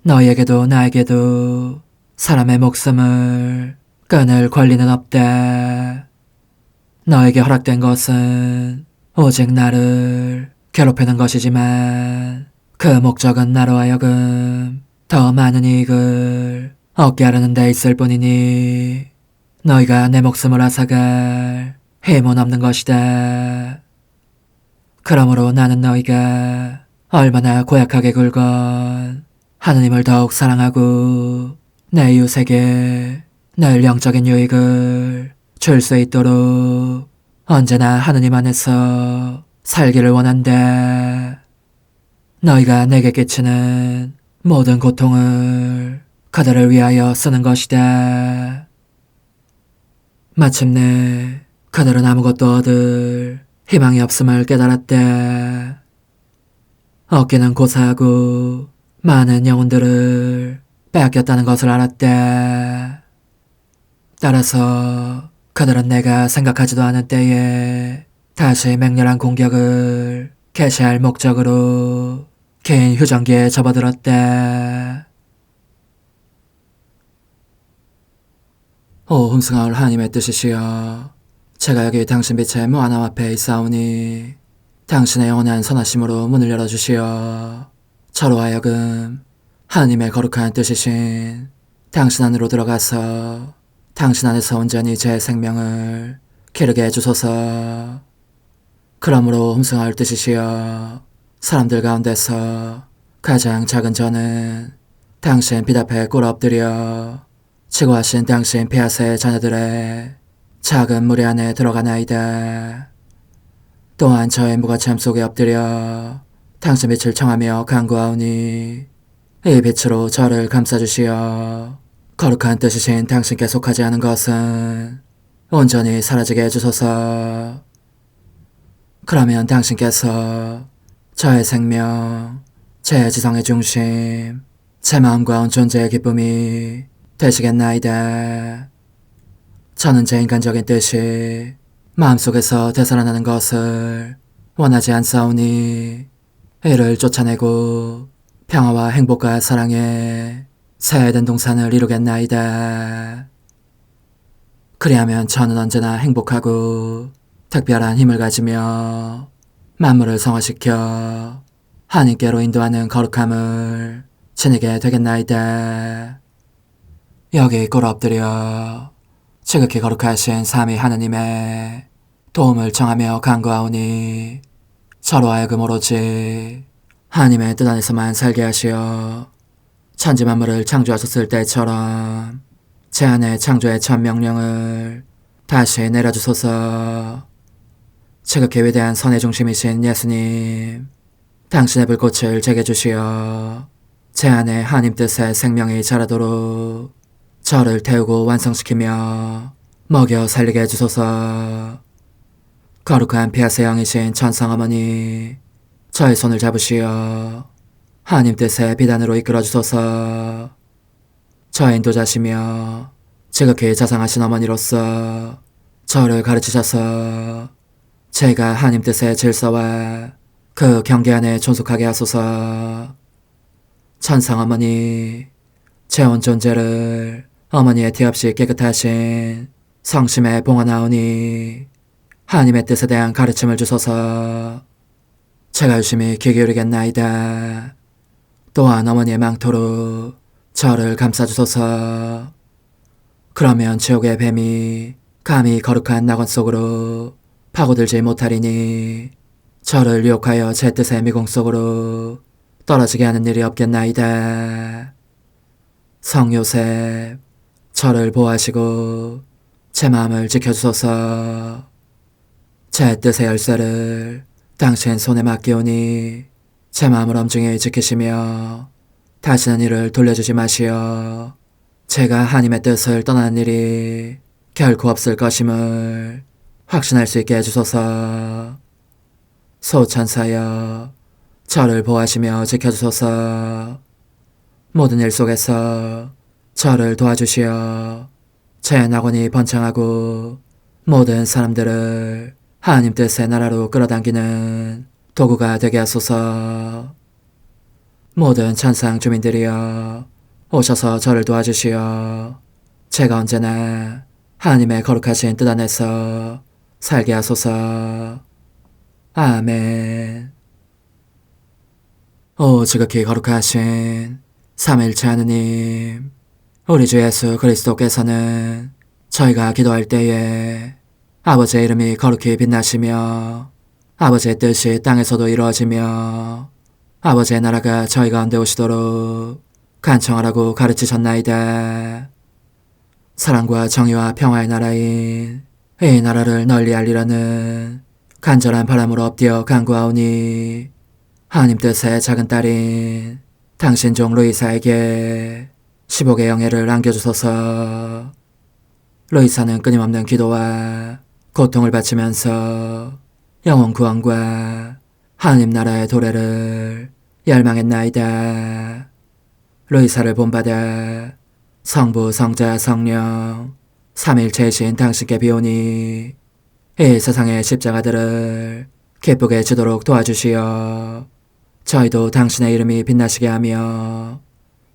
너희에게도 나에게도 사람의 목숨을 끊을 권리는 없다. 너에게 허락된 것은 오직 나를 괴롭히는 것이지만 그 목적은 나로 하여금 더 많은 이익을 얻게 하려는 데 있을 뿐이니 너희가 내 목숨을 앗아갈 힘은 없는 것이다. 그러므로 나는 너희가 얼마나 고약하게 굴건 하느님을 더욱 사랑하고 내 이웃에게 늘 영적인 유익을 줄 수 있도록 언제나 하느님 안에서 살기를 원한다. 너희가 내게 끼치는 모든 고통을 그들을 위하여 쓰는 것이다. 마침내 그들은 아무것도 얻을 희망이 없음을 깨달았다. 얻기는 고사하고 많은 영혼들을 빼앗겼다는 것을 알았다. 따라서 그들은 내가 생각하지도 않은 때에 다시 맹렬한 공격을 개시할 목적으로 긴 휴전기에 접어들었다. 오 흠승하올 하나님의 뜻이시여, 제가 여기 당신 빛의 무한함 앞에 있사오니 당신의 영원한 선하심으로 문을 열어주시어 저로 하여금 하나님의 거룩한 뜻이신 당신 안으로 들어가서 당신 안에서 온전히 제 생명을 기르게 해주소서. 그러므로 흠승하올 뜻이시여, 사람들 가운데서 가장 작은 저는 당신 빛 앞에 꿇어 엎드려 지고하신 당신 폐하세의 자녀들의 작은 무리 안에 들어가나이다. 또한 저의 무가참 속에 엎드려 당신 빛을 청하며 간구하오니 이 빛으로 저를 감싸주시어 거룩한 뜻이신 당신께 속하지 않은 것은 온전히 사라지게 해주소서. 그러면 당신께서 저의 생명, 제 지성의 중심, 제 마음과 온 존재의 기쁨이 되시겠나이다. 저는 제 인간적인 뜻이 마음속에서 되살아나는 것을 원하지 않사오니 이를 쫓아내고 평화와 행복과 사랑의 새해된 동산을 이루겠나이다. 그리하면 저는 언제나 행복하고 특별한 힘을 가지며 만물을 성화시켜 하느님께로 인도하는 거룩함을 지니게 되겠나이다. 여기 꿇어 엎드려 지극히 거룩하신 삼위 하느님의 도움을 청하며 간구하오니 저로 하여금 오로지 하나님의 뜻 안에서만 살게 하시어 천지 만물을 창조하셨을 때처럼 제 안에 창조의 첫 명령을 다시 내려주소서. 지극히 위대한 선의 중심이신 예수님, 당신의 불꽃을 제게 주시어 제 안에 하나님 뜻의 생명이 자라도록 저를 태우고 완성시키며 먹여 살리게 해주소서. 거룩한 피아스의 영이신 천상어머니, 저의 손을 잡으시어 하나님 뜻의 비단으로 이끌어주소서. 저의 인도자시며 지극히 자상하신 어머니로서 저를 가르치셔서 제가 하나님 뜻의 질서와 그 경계 안에 존속하게 하소서. 천상어머니, 제 온 존재를 어머니의 티 없이 깨끗하신 성심에 봉헌하오니 하나님의 뜻에 대한 가르침을 주소서. 제가 열심히 귀 기울이겠나이다. 또한 어머니의 망토로 저를 감싸주소서. 그러면 지옥의 뱀이 감히 거룩한 낙원 속으로 파고들지 못하리니 저를 유혹하여 제 뜻의 미궁 속으로 떨어지게 하는 일이 없겠나이다. 성요셉, 저를 보호하시고 제 마음을 지켜주소서. 제 뜻의 열쇠를 당신 손에 맡기오니 제 마음을 엄중히 지키시며 다시는 이를 돌려주지 마시어 제가 하나님의 뜻을 떠나는 일이 결코 없을 것임을 확신할 수 있게 해주소서. 소천사여, 저를 보호하시며 지켜주소서. 모든 일 속에서 저를 도와주시어 제 낙원이 번창하고 모든 사람들을 하나님 뜻의 나라로 끌어당기는 도구가 되게 하소서. 모든 천상 주민들이여, 오셔서 저를 도와주시어 제가 언제나 하나님의 거룩하신 뜻 안에서 살게 하소서. 아멘. 오 지극히 거룩하신 삼위일체 하느님, 우리 주 예수 그리스도께서는 저희가 기도할 때에 아버지의 이름이 거룩히 빛나시며 아버지의 뜻이 땅에서도 이루어지며 아버지의 나라가 저희 가운데 오시도록 간청하라고 가르치셨나이다. 사랑과 정의와 평화의 나라인 이 나라를 널리 알리라는 간절한 바람으로 엎드려 간구하오니 하나님 뜻의 작은 딸인 당신 종 루이사에게 10억의 영예를 안겨주소서. 루이사는 끊임없는 기도와 고통을 바치면서 영혼 구원과 하나님 나라의 도래를 열망했나이다. 루이사를 본받아 성부, 성자, 성령 삼위일체이신 당신께 비오니 이 세상의 십자가들을 기쁘게 지도록 도와주시어 저희도 당신의 이름이 빛나시게 하며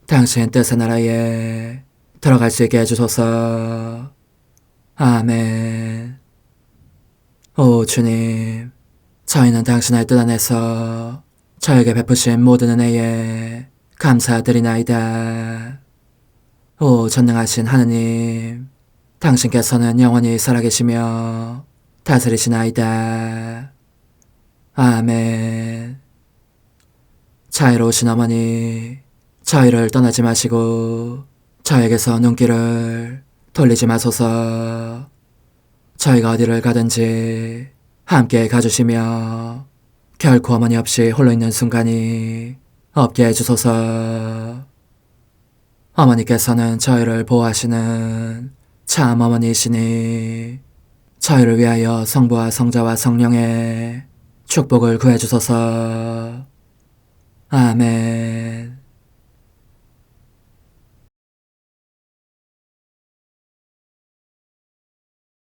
당신 뜻의 나라에 들어갈 수 있게 해주소서. 아멘. 오 주님, 저희는 당신의 뜻 안에서 저에게 베푸신 모든 은혜에 감사드리나이다. 오 전능하신 하느님, 당신께서는 영원히 살아계시며 다스리시나이다. 아멘. 자애로우신 어머니, 저희를 떠나지 마시고 저에게서 눈길을 돌리지 마소서. 저희가 어디를 가든지 함께 가주시며 결코 어머니 없이 홀로 있는 순간이 없게 해주소서. 어머니께서는 저희를 보호하시는 참 어머니이시니 저희를 위하여 성부와 성자와 성령의 축복을 구해주소서. 아멘.